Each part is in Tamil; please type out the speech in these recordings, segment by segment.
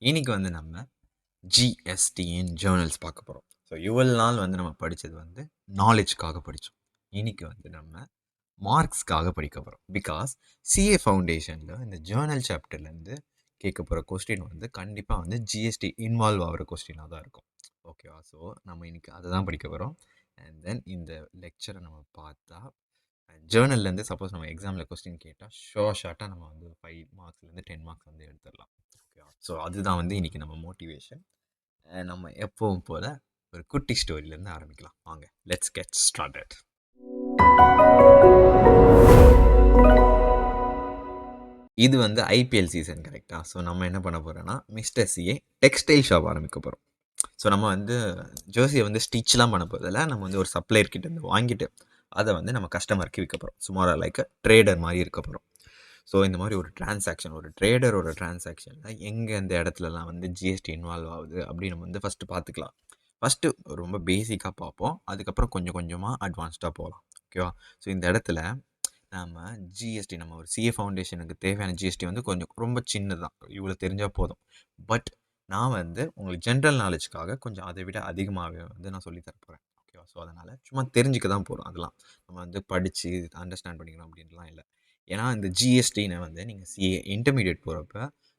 இன்னைக்கு வந்து நம்ம ஜிஎஸ்டியின் ஜேர்னல்ஸ் பார்க்க போகிறோம். ஸோ இவ்வளவு நாள் வந்து நம்ம படித்தது வந்து நாலேஜ்க்காக படித்தோம். இன்னைக்கு வந்து நம்ம மார்க்ஸ்க்காக படிக்க போகிறோம். பிகாஸ் சிஏ ஃபவுண்டேஷனில் இந்த ஜேர்னல் சாப்டர்லேருந்து கேட்க போகிற கொஸ்டின் வந்து கண்டிப்பாக வந்து ஜிஎஸ்டி இன்வால்வ் ஆகிற கொஸ்டினாக தான் இருக்கும். ஓகேவா? ஸோ நம்ம இன்னைக்கு அதை தான் படிக்க போகிறோம். அண்ட் தென் இந்த லெக்சரை நம்ம பார்த்தா ஜேர்னல்லேருந்து சப்போஸ் நம்ம எக்ஸாமில் கொஸ்டின் கேட்டால் ஷார்ட்டாக நம்ம வந்து 5 மார்க்ஸ்லேருந்து 10 மார்க்ஸ் வந்து எடுத்துடலாம். ஓகேவா? ஸோ அதுதான் வந்து இன்றைக்கி நம்ம மோட்டிவேஷன். நம்ம எப்பவும் போல் ஒரு குட்டி ஸ்டோரியிலேருந்து ஆரம்பிக்கலாம். வாங்க, லெட்ஸ் கெட் ஸ்டார்டட். இது வந்து ஐபிஎல் சீசன் கரெக்டாக. ஸோ நம்ம என்ன பண்ண போகிறோன்னா மிஸ்டர் சிஏ டெக்ஸ்டைல் ஷாப் ஆரம்பிக்க போகிறோம். ஸோ நம்ம வந்து ஜெர்சியை வந்து ஸ்டிச்லாம் பண்ண போகிறதில்ல, நம்ம வந்து ஒரு சப்ளையர் கிட்ட இருந்து வாங்கிட்டு அதை வந்து நம்ம கஸ்டமருக்கு விற்க போகிறோம். சுமாராக லைக் ட்ரேடர் மாதிரி இருக்க போகிறோம். ஸோ இந்த மாதிரி ஒரு டிரான்சாக்ஷன், ஒரு ட்ரேடரோட டிரான்சாக்ஷனில் எங்கே இந்த இடத்துலலாம் வந்து ஜிஎஸ்டி இன்வால்வ் ஆகுது அப்படின்னு நம்ம வந்து ஃபஸ்ட்டு பார்த்துக்கலாம். ஃபஸ்ட்டு ரொம்ப பேசிக்காக பார்ப்போம், அதுக்கப்புறம் கொஞ்சம் கொஞ்சமாக அட்வான்ஸ்டாக போகலாம். ஓகேவா? ஸோ இந்த இடத்துல நம்ம ஜிஎஸ்டி, நம்ம ஒரு சிஏ ஃபவுண்டேஷனுக்கு தேவையான ஜிஎஸ்டி வந்து கொஞ்சம் ரொம்ப சின்னதான், இவ்வளோ தெரிஞ்சால் போதும். பட் நான் வந்து உங்களுக்கு ஜென்ரல் நாலேஜ்க்காக கொஞ்சம் அதை விட அதிகமாகவே வந்து நான் சொல்லித்தர போகிறேன். ஓகேவா? ஸோ அதனால் சும்மா தெரிஞ்சுக்க தான் போகிறோம். அதெல்லாம் நம்ம வந்து படித்து அண்டர்ஸ்டாண்ட் பண்ணிக்கணும் அப்படின்லாம் இல்லை. ஏன்னா இந்த ஜிஎஸ்டின்னு வந்து நீங்கள் சிஏ இன்டர்மீடியட் போகிறப்ப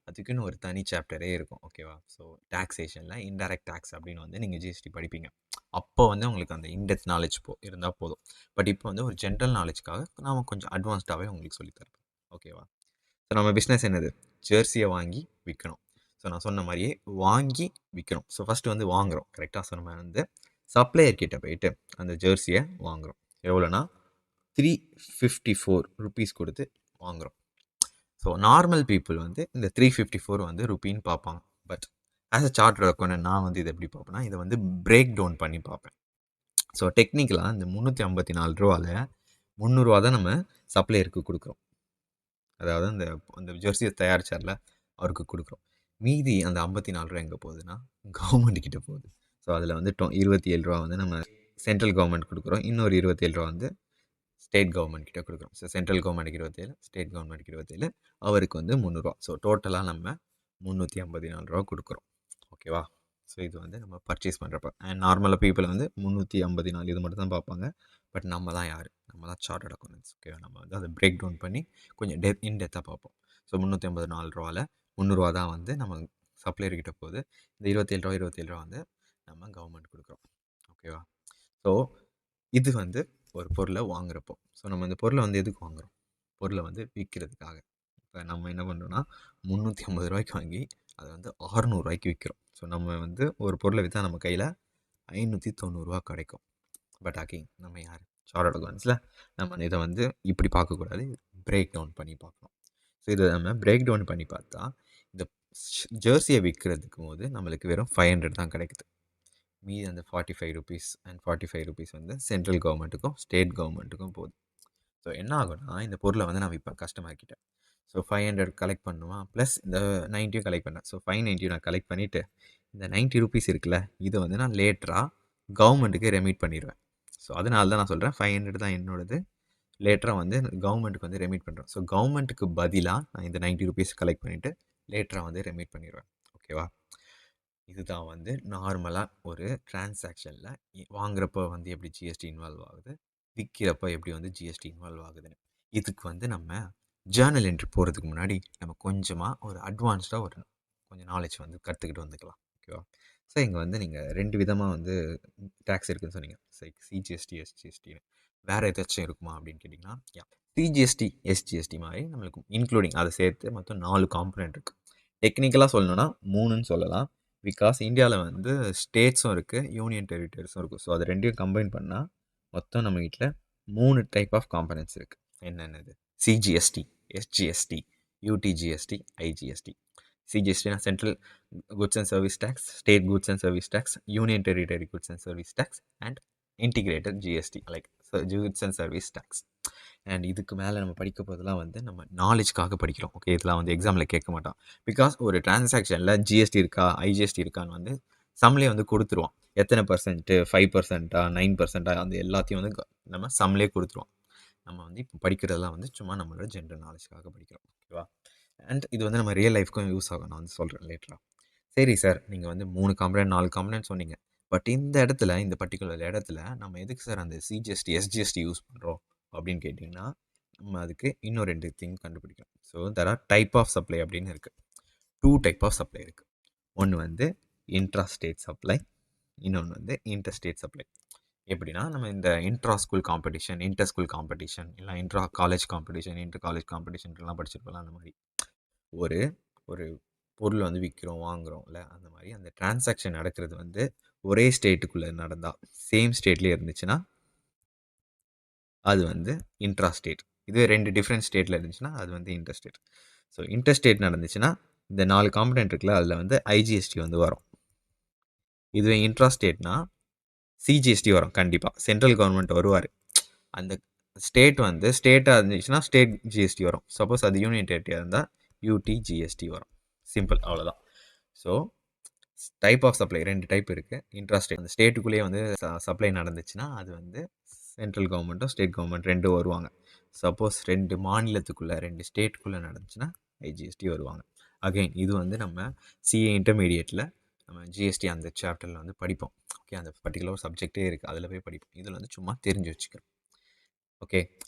அதுக்குன்னு ஒரு தனி சாப்டரே இருக்கும். ஓகேவா? ஸோ டாக்ஸேஷனில் இன்டைரக்ட் டேக்ஸ் அப்படின்னு வந்து நீங்கள் ஜிஎஸ்டி படிப்பீங்க. அப்போ வந்து உங்களுக்கு அந்த இன்டெப்த் நாலேஜ் இருந்தால் போதும். பட் இப்போ வந்து ஒரு ஜென்ரல் நாலேஜ்க்காக நாம் கொஞ்சம் அட்வான்ஸ்டாகவே உங்களுக்கு சொல்லித்தரேன். ஓகேவா? ஸோ நம்ம பிஸ்னஸ் என்னது? ஜெர்சியை வாங்கி விற்கணும். ஸோ நான் சொன்ன மாதிரியே வாங்கி விற்கணும். ஸோ ஃபஸ்ட்டு வந்து வாங்குகிறோம் கரெக்டாக. ஸோ நம்ம வந்து சப்ளையர் கிட்ட போயிட்டு அந்த ஜெர்சியை வாங்குகிறோம். எவ்வளோனா 354 ருபீஸ் கொடுத்து வாங்குகிறோம். ஸோ நார்மல் பீப்புள் வந்து இந்த 354 வந்து ருப்பின்னு பார்ப்பாங்க. But as a chartered accountant நான் வந்து இதை எப்படி பார்ப்பேன்னா, இதை வந்து பிரேக் டவுன் பண்ணி பார்ப்பேன். ஸோ டெக்னிக்கலாக இந்த 354 ரூபாவில் 300 ரூபா தான் நம்ம சப்ளையருக்கு கொடுக்குறோம். அதாவது அந்த அந்த ஜெர்சியை தயாரிச்சார்ல அவருக்கு கொடுக்குறோம். மீதி அந்த 54 ரூபா எங்கே போகுதுன்னா கவர்மெண்ட் கிட்ட போகுது. ஸோ அதில் வந்து 27 ரூபா வந்து நம்ம சென்ட்ரல் கவர்மெண்ட் கொடுக்குறோம். இன்னொரு 27 ரூபா வந்து ஸ்டேட் கவர்மெண்ட் கிட்ட கொடுக்குறோம். ஸோ சென்ட்ரல் கவர்மெண்ட்டுக்கு 27, ஸ்டேட் கவர்மெண்ட்டுக்கு 27, அவருக்கு வந்து 300 ரூபா. ஸோ டோட்டலாக நம்ம 354 ரூபா கொடுக்குறோம். ஓகேவா? ஸோ இது வந்து நம்ம பர்ச்சேஸ் பண்ணுறப்ப அண்ட் நார்மலாக பீப்புள் வந்து 354 இது மட்டும் தான் பார்ப்பாங்க. பட் நம்ம தான் யார்? நம்ம தான் சார்ட்டர்ட் அக்கௌண்டன்ஸ். ஓகேவா? நம்ம வந்து அதை பிரேக் டவுன் பண்ணி கொஞ்சம் இன்டெப்த்தாக பார்ப்போம். ஸோ 354 ரூபாவில் 300 ரூபா தான் வந்து நம்ம சப்ளையர்கிட்ட போகுது. இந்த 27 ரூபா வந்து நம்ம கவர்மெண்ட் கொடுக்குறோம். ஓகேவா? ஸோ இது வந்து ஒரு பொருளை வாங்குறப்போ. ஸோ நம்ம இந்த பொருளை வந்து எதுக்கு வாங்குகிறோம்? பொருளை வந்து விற்கிறதுக்காக. இப்போ நம்ம என்ன பண்ணுறோன்னா 350 ரூபாய்க்கு வாங்கி அதை வந்து 600 ரூபாய்க்கு விற்கிறோம். ஸோ நம்ம வந்து ஒரு பொருளை விற்றா நம்ம கையில் 590 ரூபா கிடைக்கும். பட் அகைன் நம்ம யார்? சார்ட்டர்ட் அக்கௌண்டன்ஸில் நம்ம இதை வந்து இப்படி பார்க்கக்கூடாது, பிரேக் டவுன் பண்ணி பார்க்கணும். ஸோ இதை நம்ம பிரேக் டவுன் பண்ணி பார்த்தா இந்த ஜெர்சியை விற்கிறதுக்கு போது நம்மளுக்கு வெறும் 500 தான் கிடைக்குது. மீதி அந்த 45 ருபீஸ் அண்ட் 45 ருபீஸ் வந்து சென்ட்ரல் கவர்மெண்ட்டுக்கும் ஸ்டேட் கவர்மெண்ட்டுக்கும் போகுது. ஸோ என்ன ஆகும்னா, இந்த பொருளை வந்து நான் விற்பேன் கஸ்டமர் கிட்ட. ஸோ 500 கலெக்ட் பண்ணுவான், ப்ளஸ் இந்த 90யும் கலெக்ட் பண்ணேன். ஸோ 590 நான் கலெக்ட் பண்ணிவிட்டு இந்த 90 ருபீஸ் இருக்குல்ல, இதை வந்து நான் லேட்டராக கவர்மெண்ட்டுக்கு ரெமிட் பண்ணிடுவேன். ஸோ அதனால தான் நான் சொல்கிறேன் 500 தான் என்னோடது, லேட்டராக வந்து கவர்மெண்ட்டுக்கு வந்து ரெமிட் பண்ணுறேன். ஸோ கவர்மெண்ட்டுக்கு பதிலாக நான் இந்த 90 ருபீஸ் கலெக்ட் பண்ணிவிட்டு லேட்டராக வந்து ரெமிட் பண்ணிடுவேன். ஓகேவா? இதுதான் வந்து நார்மலாக ஒரு டிரான்சாக்ஷனில் வாங்குறப்போ வந்து எப்படி ஜிஎஸ்டி இன்வால்வ் ஆகுது, விற்கிறப்போ எப்படி வந்து ஜிஎஸ்டி இன்வால்வ் ஆகுதுன்னு. இதுக்கு வந்து நம்ம ஜேர்னல் என்ட்ரி போகிறதுக்கு முன்னாடி நம்ம கொஞ்சமாக ஒரு அட்வான்ஸ்டாக ஒரு கொஞ்சம் நாலேஜ் வந்து கற்றுக்கிட்டு வந்துக்கலாம். ஓகேவா? ஸோ இங்கே வந்து நீங்கள் 2 விதமாக வந்து டேக்ஸ் இருக்குதுன்னு சொன்னீங்க. சிஜிஎஸ்டி, எஸ்ஜிஎஸ்டின்னு. வேறு ஏதாச்சும் இருக்குமா அப்படின்னு கேட்டிங்கன்னா, சிஜிஎஸ்டி, எஸ்ஜிஎஸ்டி மாதிரி நம்மளுக்கு இன்க்ளூடிங் அதை சேர்த்து மொத்தம் 4 காம்பனண்ட் இருக்குது. டெக்னிக்கலாக சொல்லணும்னா 3ன்னு சொல்லலாம். பிகாஸ் இந்தியாவில் வந்து ஸ்டேட்ஸும் இருக்குது, யூனியன் டெரிட்டரிஸும் இருக்குது. ஸோ அது ரெண்டையும் கம்பைன் பண்ணால் மொத்தம் நம்ம வீட்டில் 3 டைப் ஆஃப் காம்பனன்ட்ஸ் இருக்குது. என்னென்னது? CGST, SGST, UTGST, IGST. சிஜிஎஸ்டினா central goods and service tax, state goods and service tax, union territory goods and service tax and integrated GST like goods and service tax. And இதுக்கு மேலே நம்ம படிக்க போதெல்லாம் வந்து நம்ம நாலேஜ்க்காக படிக்கிறோம். ஓகே, இதெல்லாம் வந்து எக்ஸாமில் கேட்க மாட்டோம். பிகாஸ் ஒரு டிரான்சாக்ஷனில் ஜிஎஸ்டி இருக்கா, ஐஜிஎஸ்டி இருக்கான்னு வந்து சம்லே வந்து கொடுத்துருவோம். எத்தனை பர்சன்ட்டு, 5%, 9%, அந்த எல்லாத்தையும் வந்து நம்ம சம்லே கொடுத்துருவோம். நம்ம வந்து இப்போ படிக்கிறதெல்லாம் வந்து சும்மா நம்மளோட ஜென்ரல் நாலேஜ்க்காக படிக்கிறோம். ஓகேவா? அண்ட் இது வந்து நம்ம ரியல் லைஃப்க்கும் யூஸ் ஆகும். நான் வந்து சொல்கிறேன் லேட்டராக. சரி சார், நீங்க வந்து 3 காம்பனன்ட், 4 காம்பனன்ட் சொன்னீங்க. பட் இந்த இடத்துல, இந்த பர்ட்டிகுலர் இடத்துல நம்ம எதுக்கு சார் அந்த சிஜிஎஸ்டி, எஸ்ஜிஎஸ்டி யூஸ் பண்றோம் அப்படின்னு கேட்டீங்கன்னா, நம்ம அதுக்கு இன்னும் 2 திங் கண்டுபிடிக்கணும். So there are type of supply அப்படின்னு இருக்கு. 2 டைப் ஆஃப் சப்ளை இருக்கு. ஒண்ணு வந்து இன்ட்ரா ஸ்டேட் சப்ளை, இன்னொன்னு வந்து இன்டர் ஸ்டேட் சப்ளை. எப்படின்னா, நம்ம இந்த intra school competition, inter school competition, இல்ல intra college competition, inter college காம்படிஷன்லாம் படிச்சிருப்போம்ல அந்த மாரி. ஒரு ஒரு பொருள் வந்து விற்கிறோம், வாங்குறோம்ல அந்த மாரி அந்த டிரான்சாக்ஷன் நடக்கிறது வந்து ஒரே ஸ்டேட்டுக்குள்ள நடந்தா, சேம் ஸ்டேட்லயே இருந்துச்சுன்னா, அது வந்து இன்ட்ரா ஸ்டேட். இதுவே 2 டிஃபரெண்ட் ஸ்டேட்ல இருந்துச்சுன்னா, அது வந்து inter state. So inter state நடந்துச்சுன்னா, இந்த 4 காம்பனன்ட் இருக்குல்ல, அதில வந்து ஐஜிஎஸ்டி வந்து வரும். இதுவே இன்ட்ரா ஸ்டேட்னா, சிஜிஎஸ்டி வரும் கண்டிப்பா. சென்ட்ரல் கவர்ன்மெண்ட் வருவாரு. அந்த ஸ்டேட் வந்து ஸ்டேட்டா இருந்துச்சுன்னா, ஸ்டேட் ஜிஎஸ்டி வரும். சப்போஸ் அது யூனியன் டெரிட்டரியா இருந்தா, யூடி ஜிஎஸ்டி வரும். சிம்பிள் அவ்வளோதான். So type of supply 2 type இருக்கு. இன்ட்ரா ஸ்டேட் அந்த ஸ்டேட்டுக்குள்ளேயே வந்து சப்ளை நடந்துச்சுன்னா, அது வந்து சென்ட்ரல் கவர்மெண்ட்டும், ஸ்டேட் கவர்மெண்ட் 2 வருவாங்க. சப்போஸ் 2 மாநிலத்துக்குள்ள, 2 ஸ்டேட்டுக்குள்ள நடந்துச்சுன்னா, ஐஜிஎஸ்டி வருவாங்க. அகைன் இது வந்து நம்ம சிஏ இன்டர்மீடியேட்ல நம்ம ஜிஎஸ்டி அந்த சாப்டர்ல வந்து படிப்போம். ஓகே, அந்த பர்ட்டிகுலர் சப்ஜெக்ட்டே இருக்கு. அதில போய் படிப்போம். இதில வந்து சும்மா தெரிஞ்சு வச்சுக்கணும். ஓகே.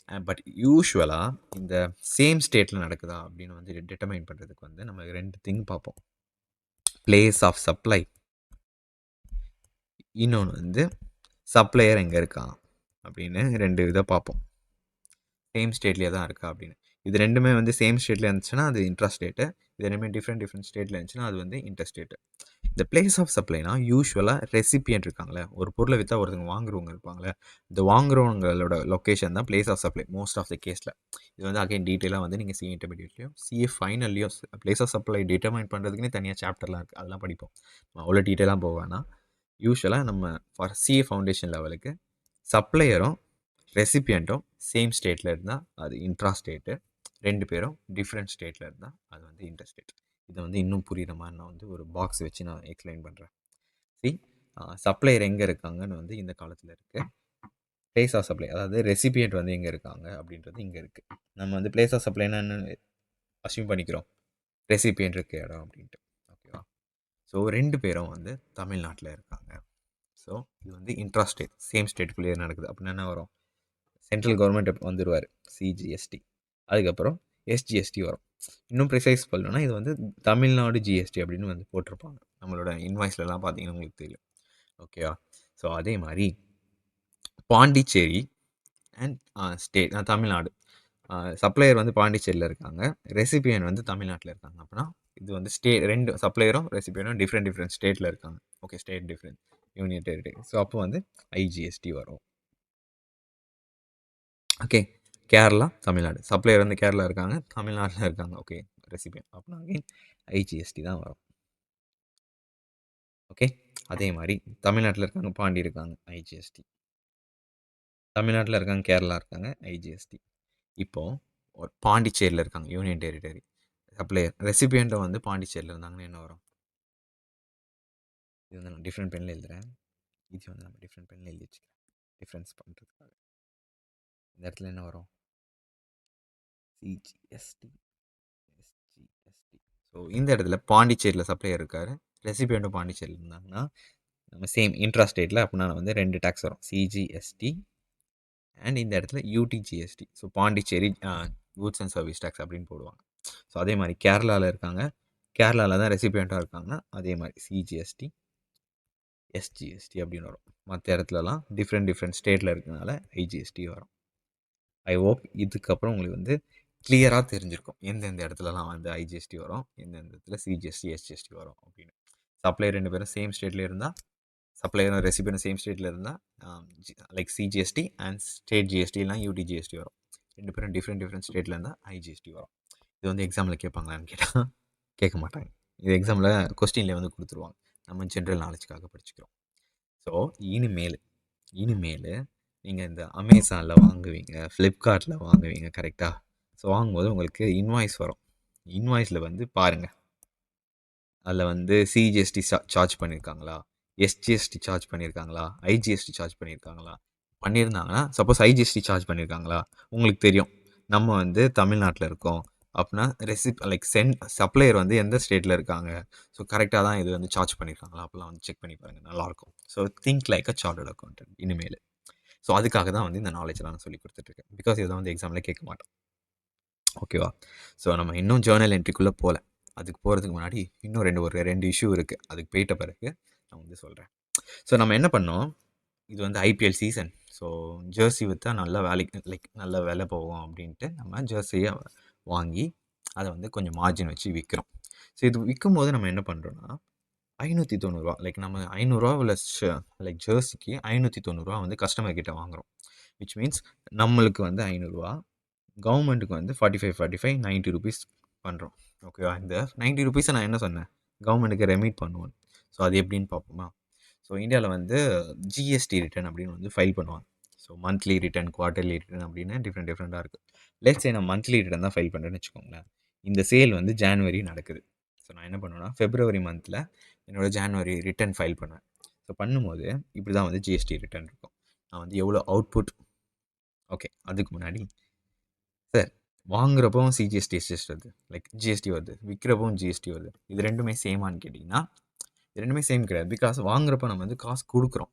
பட் யூசுவலா இந்த சேம் ஸ்டேட்ல நடக்குதா அப்படின்னு வந்து டிட்டர்மைன் பண்றதுக்கு வந்து நம்ம 2 திங் பார்ப்போம். பிளேஸ் ஆஃப் சப்ளை, இன்னொன்னு வந்து சப்ளையர் எங்க இருக்கான் அப்படின்னு 2 இத பார்ப்போம். சேம் ஸ்டேட்லயே தான் இருக்கா அப்படின்னு. இது 2மே வந்து சேம் ஸ்டேட்ல இருந்துச்சுன்னா, அது இன்ட்ரா ஸ்டேட்டு. இது 2மே டிஃபரெண்ட் ஸ்டேட்ல இருந்துச்சுன்னா, அது வந்து இன்டர் ஸ்டேட்டு. இந்த பிளேஸ் ஆஃப் சப்ளைனா யூசுவலா ரெசிபியன்ட் இருக்காங்கல்ல, ஒரு பொருள வித்தா ஒருத்தவங்க வாங்குறவங்க இருப்பாங்கல்ல, இந்த வாங்குறவங்களோட லொகேஷன் தான் place of supply most of the கேஸ்ல. இது வந்து அகைன் டீட்டெயிலா வந்து நீங்க சிஏ இன்டர்மீடியேட்லயும், சிஏ ஃபைனல்லயும் பிளேஸ் ஆஃப் சப்ளை டிட்டர்மைன் பண்றதுக்குன்னே தனியா சாப்டர்லாம் இருக்கு. அதெல்லாம் படிப்போம். அவ்வளோ டீட்டெயிலா போக வேணாம். யூசுவலா நம்ம ஃபார் சிஏ ஃபவுண்டேஷன் லெவலுக்கு சப்ளையரும், ரெசிபியன்ட்டும் சேம் ஸ்டேட்ல இருந்தா அது இன்ட்ரா ஸ்டேட்டு. 2 பேரும் டிஃபரெண்ட் ஸ்டேட்ல இருந்தா அது வந்து இன்டர் ஸ்டேட். இத வந்து இன்னும் புரியிற மாரி நான் வந்து ஒரு பாக்ஸ் வச்சு நான் எக்ஸ்பிளைன் பண்றேன். சி சப்ளையர் எங்க இருக்காங்கன்னு வந்து இந்த காலத்துல இருக்கு. பிளேஸ் ஆஃப் சப்ளை அதாவது ரெசிபியன்ட் வந்து எங்க இருக்காங்க அப்படின்றது இங்க இருக்கு. நம்ம வந்து பிளேஸ் ஆஃப் சப்ளைனா என்னன்னு அஸ்யூம் பண்ணிக்கிறோம். ரெசிபியன்ட் இருக்க இடம் அப்படின்ட்டு. ஓகேவா? ஸோ 2 பேரும் வந்து தமிழ்நாட்டுல இருக்காங்க. ஸோ இது வந்து இன்ட்ரா ஸ்டேட். சேம் ஸ்டேட்டுக்குள்ளேயே நடக்குது. அப்படின்னா என்ன வரும்? சென்ட்ரல் கவர்மெண்ட் வந்துருவாரு. சிஜிஎஸ்டி. அதுக்கப்புறம் எஸ்ஜிஎஸ்டி வரும். இன்னும் ப்ரிசைஸ் பண்ணணும்னா இது வந்து தமிழ்நாடு ஜிஎஸ்டி அப்படின்னு வந்து போட்டிருப்பாங்க. நம்மளோட இன்வாய்ஸ்லலாம் பார்த்தீங்கன்னா உங்களுக்கு தெரியும். ஓகேவா? ஸோ அதே மாரி பாண்டிச்சேரி அண்ட் தமிழ்நாடு. சப்ளையர் வந்து பாண்டிச்சேரியில இருக்காங்க. ரெசிபியன்ட் வந்து தமிழ்நாட்டுல இருக்காங்க. அப்பன்னா இது வந்து 2 சப்ளையரும், ரெசிபியன்ட்டும் டிஃபரெண்ட் ஸ்டேட்ல இருக்காங்க. Okay, state different. Union territory. So அப்போ வந்து ஐஜிஎஸ்டி வரும். ஓகே. கேரளா, தமிழ்நாடு. சப்ளையர் வந்து கேரளா இருக்காங்க. தமிழ்நாட்டுல இருக்காங்க. ஓகே. ரெசிபியன்ட். அப்பனா அகைன் ஐஜிஎஸ்டி தான் வரும். ஓகே. அதே மாரி தமிழ்நாட்டுல இருக்காங்க, பாண்டி இருக்காங்க. ஐஜிஎஸ்டி. தமிழ்நாட்டுல இருக்காங்க, கேரளா இருக்காங்க. ஐஜிஎஸ்டி. இப்போ ஒரு பாண்டிச்சேரியில இருக்காங்க. Union territory. சப்ளையர். ரெசிபியன்ட்டும் வந்து பாண்டிச்சேரியில இருந்தாங்கன்னா என்ன வரும்? இது வந்து நான் டிஃபரெண்ட் பென்ல எழுதுறேன். இது வந்து நம்ம டிஃபரெண்ட் பென்ல எழுதி வச்சுக்கிறேன். டிஃபரன்ஸ் பண்றதுக்காக. இந்த இடத்துல என்ன வரும்? சிஜிஎஸ்டி. எஸ்ஜிஎஸ்டி. ஸோ இந்த இடத்துல பாண்டிச்சேரியில் சப்ளையர் இருக்காரு. ரெசிபியண்ட்டும் பாண்டிச்சேரியில் இருந்தாங்கன்னா நம்ம சேம் இன்ட்ரா ஸ்டேட்டில் அப்படின்னா வந்து 2 டேக்ஸ் வரும். சிஜிஎஸ்டி அண்ட் இந்த இடத்துல UTGST. So Pondicherry goods and service tax அப்படின்னு போடுவாங்க. ஸோ அதே மாதிரி கேரளாவில் இருக்காங்க. கேரளாவில் தான் ரெசிபியண்ட்டாக இருக்காங்கன்னா அதே மாதிரி சிஜிஎஸ்டி, எஸ்ஜிஎஸ்டி அப்படின்னு வரும். மற்ற இடத்துலலாம் டிஃப்ரெண்ட் ஸ்டேட்டில் இருக்கிறதுனால ஐஜிஎஸ்டி வரும். ஐ ஹோப் இதுக்கப்புறம் உங்களுக்கு வந்து கிளியராக தெரிஞ்சிருக்கும் எந்தெந்த இடத்துலலாம் வந்து ஐஜிஎஸ்டி வரும், எந்தெந்த இடத்துல சிஜிஎஸ்டி, எஸ்ஜிஎஸ்டி வரும் அப்படின்னு. சப்ளை 2 பேரும் சேம் ஸ்டேட்ல இருந்தால், சப்ளையரும் ரெசிபியரும் சேம் ஸ்டேட்ல இருந்தால் like CGST and state GST இல்லைனா யூடிஜிஎஸ்டி வரும். 2 பேரும் டிஃப்ரெண்ட் ஸ்டேட்ல இருந்தால் ஐஜிஎஸ்டி வரும். இது வந்து எக்ஸாமில் கேட்பாங்களான்னு கேட்டால் கேட்க மாட்டாங்க. இது எக்ஸாமில் கொஸ்டின்லேயே வந்து கொடுத்துருவாங்க. நம்ம ஜென்ரல் நாலேஜ்க்காக படிச்சுக்கிறோம். ஸோ இனிமேல் நீங்கள் இந்த அமேசானில் வாங்குவீங்க, ஃப்ளிப்கார்ட்டில் வாங்குவீங்க கரெக்டாக. ஸோ வாங்கும்போது உங்களுக்கு இன்வாய்ஸ் வரும். இன்வாய்ஸில் வந்து பாருங்கள், அதில் வந்து சிஜிஎஸ்டி சார்ஜ் பண்ணியிருக்காங்களா, எஸ்ஜிஎஸ்டி சார்ஜ் பண்ணியிருக்காங்களா, ஐஜிஎஸ்டி சார்ஜ் பண்ணியிருக்காங்களா. பண்ணியிருந்தாங்கன்னா சப்போஸ் ஐஜிஎஸ்டி சார்ஜ் பண்ணியிருக்காங்களா உங்களுக்கு தெரியும். நம்ம வந்து தமிழ்நாட்டில் இருக்கோம் அப்படின்னா லைக் சப்ளையர் வந்து எந்த ஸ்டேட்டில் இருக்காங்க, ஸோ கரெக்டாக தான் இது வந்து சார்ஜ் பண்ணியிருக்காங்களா அப்படிலாம் வந்து செக் பண்ணி பாருங்கள், நல்லாயிருக்கும். ஸோ திங்க் லைக் அ சார்ட்டர்ட் அக்கௌண்டன்ட் இனிமேல். ஸோ அதுக்காக தான் வந்து இந்த நாலேஜ்லாம் நான் சொல்லி கொடுத்துட்ருக்கேன். பிகாஸ் இதை வந்து எக்ஸாமில் கேட்க மாட்டேன். ஓகேவா? ஸோ நம்ம இன்னும் ஜேர்னல் என்ட்ரிக்குள்ளே போகல. அதுக்கு போகிறதுக்கு முன்னாடி இன்னும் ஒரு 2 இஷ்யூ இருக்குது. அதுக்கு போயிட்ட பிறகு நான் வந்து சொல்கிறேன். ஸோ நம்ம என்ன பண்ணோம், இது வந்து ஐபிஎல் சீசன். ஸோ ஜெர்சி விற்றா நல்ல வேலைக்கு லைக் நல்ல விலை போகும் அப்படின்ட்டு நம்ம ஜெர்சியை வாங்கி அதை வந்து கொஞ்சம் மார்ஜின் வச்சு விற்கிறோம். ஸோ இது விற்கும்போது நம்ம என்ன பண்ணுறோன்னா, ₹590 லைக் நம்ம ₹500 உள்ள லைக் ஜெர்சிக்கு ₹590 வந்து கஸ்டமர் கிட்ட வாங்குகிறோம். விச் மீன்ஸ் நம்மளுக்கு வந்து ₹500, கவர்மெண்ட்டுக்கு வந்து 45 ₹90 பண்ணுறோம். ஓகேவா? இந்த ₹90 நான் என்ன சொன்னேன், கவர்மெண்ட்டுக்கு ரெமிட் பண்ணுவோம். ஸோ அது எப்படின்னு பார்ப்போமா? ஸோ இந்தியாவில் வந்து ஜிஎஸ்டி ரிட்டர்ன் அப்படின்னு வந்து ஃபைல் பண்ணுவாங்க. So monthly return, quarterly return அப்படின்னு டிஃப்ரெண்ட்டாக இருக்குது. லெட்ஸ் சே நான் மந்த்லி ரிட்டர்ன் தான் ஃபைல் பண்ணுறேன்னு வச்சுக்கோங்களேன். இந்த சேல் வந்து ஜான்வரி நடக்குது. ஸோ நான் என்ன பண்ணுவேன்னா, ஃபெப்ரவரி மந்தில் என்னோடய ஜான்வரி ரிட்டர்ன் ஃபைல் பண்ணுவேன். ஸோ பண்ணும்போது இப்படி தான் வந்து ஜிஎஸ்டி ரிட்டர்ன் இருக்கும். நான் வந்து எவ்வளோ அவுட்புட், ஓகே அதுக்கு முன்னாடி சார் வாங்குறப்பவும் சிஜிஎஸ்டி எஸ்எஸ்டி வருது, லைக் ஜிஎஸ்டி வருது, விற்கிறப்பவும் ஜிஎஸ்டி வருது. இது ரெண்டுமே சேமான்னு கேட்டிங்கன்னா, இது ரெண்டுமே சேம் கிடையாது. பிகாஸ் வாங்குறப்ப நம்ம வந்து காசு கொடுக்குறோம்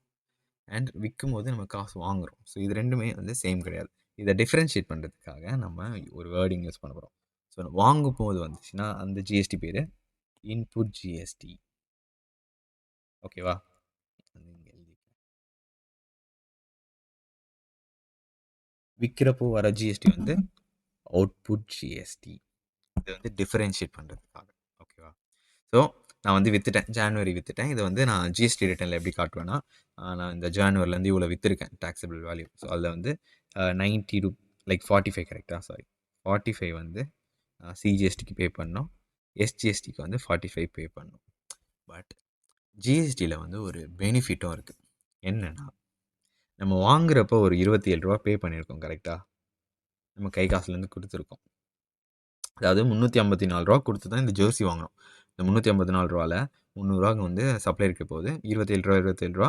அண்ட் விற்கும்போது நம்ம காசு வாங்குகிறோம். ஸோ இது ரெண்டுமே வந்து சேம் கிடையாது. இதை டிஃப்ரென்ஷியேட் பண்ணுறதுக்காக நம்ம ஒரு வேர்டிங் யூஸ் பண்ண போகிறோம். ஸோ வாங்கும் போது வந்துச்சுன்னா அந்த ஜிஎஸ்டி பேர் இன்புட் ஜிஎஸ்டி. ஓகேவா? விற்கிறப்போ வர ஜிஎஸ்டி வந்து அவுட்புட் ஜிஎஸ்டி. இதை வந்து டிஃப்ரென்ஷியேட் பண்ணுறதுக்காக. ஓகேவா? ஸோ நான் வந்து விற்றுட்டேன், ஜான்வரி விற்றுட்டேன். இதை வந்து நான் ஜிஎஸ்டி ரிட்டர்னில் எப்படி காட்டுவேன்னா, நான் இந்த ஜான்வரிலேருந்து இவ்வளோ விற்றுருக்கேன் டாக்ஸபிள் வேல்யூ. ஸோ அதில் வந்து 90 லைக் 45 கரெக்டாக, சாரி 45 வந்து சிஜிஎஸ்டிக்கு பே பண்ணோம், எஸ்ஜிஎஸ்டிக்கு வந்து 45 பே பண்ணோம். பட் ஜிஎஸ்டியில் வந்து ஒரு பெனிஃபிட்டும் இருக்குது. என்னென்னா, நம்ம வாங்குறப்போ ஒரு ₹27 பே பண்ணியிருக்கோம் கரெக்டாக, நம்ம கை காசுலேருந்து கொடுத்துருக்கோம். அதாவது ₹354 கொடுத்து தான் இந்த ஜெர்சி வாங்கினோம். இந்த ₹354 ₹300 வந்து சப்ளையருக்கு போகுது. ₹27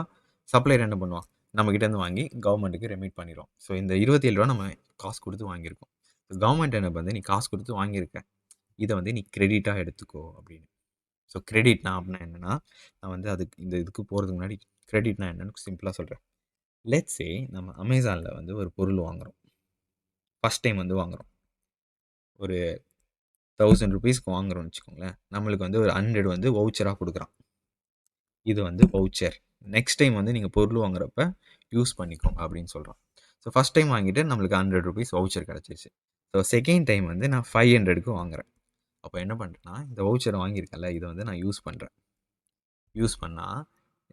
சப்ளையர் என்ன பண்ணுவான், நம்மக்கிட்டேருந்து வாங்கி கவர்மெண்ட்டுக்கு ரெமிட் பண்ணிடுவோம். ஸோ இந்த ₹27 நம்ம காசு கொடுத்து வாங்கியிருக்கோம். கவர்மெண்ட் என்ன பண்ணுது, நீ காசு கொடுத்து வாங்கியிருக்க, இதை வந்து நீ கிரெடிட்டாக எடுத்துக்கோ அப்படின்னு. ஸோ கிரெடிட்னா அப்படின்னா என்னென்னா, நான் வந்து இதுக்கு போகிறதுக்கு முன்னாடி கிரெடிட்னா என்னென்னு சிம்பிளாக சொல்கிறேன். லெட்ஸ் சே நம்ம அமேசானில் வந்து ஒரு பொருள் வாங்குகிறோம், ஃபஸ்ட் டைம் வந்து வாங்குகிறோம், ஒரு ₹1000 வாங்குறோம்னு வச்சுக்கோங்களேன். நம்மளுக்கு வந்து ஒரு 100 வந்து வவுச்சராக கொடுக்குறான். இது வந்து வவுச்சர். நெக்ஸ்ட் டைம் வந்து நீங்கள் பொருள் வாங்குறப்ப யூஸ் பண்ணிக்கோங்க அப்படின்னு சொல்கிறான். ஸோ ஃபஸ்ட் டைம் வாங்கிட்டு நம்மளுக்கு ₹100 வவுச்சர் கிடச்சிருச்சு. ஸோ செகண்ட் டைம் வந்து நான் 500க்கு வாங்குகிறேன். அப்போ என்ன பண்ணுறேன்னா, இந்த வவுச்சரை வாங்கியிருக்கேன்ல, இதை வந்து நான் யூஸ் பண்ணுறேன். யூஸ் பண்ணால்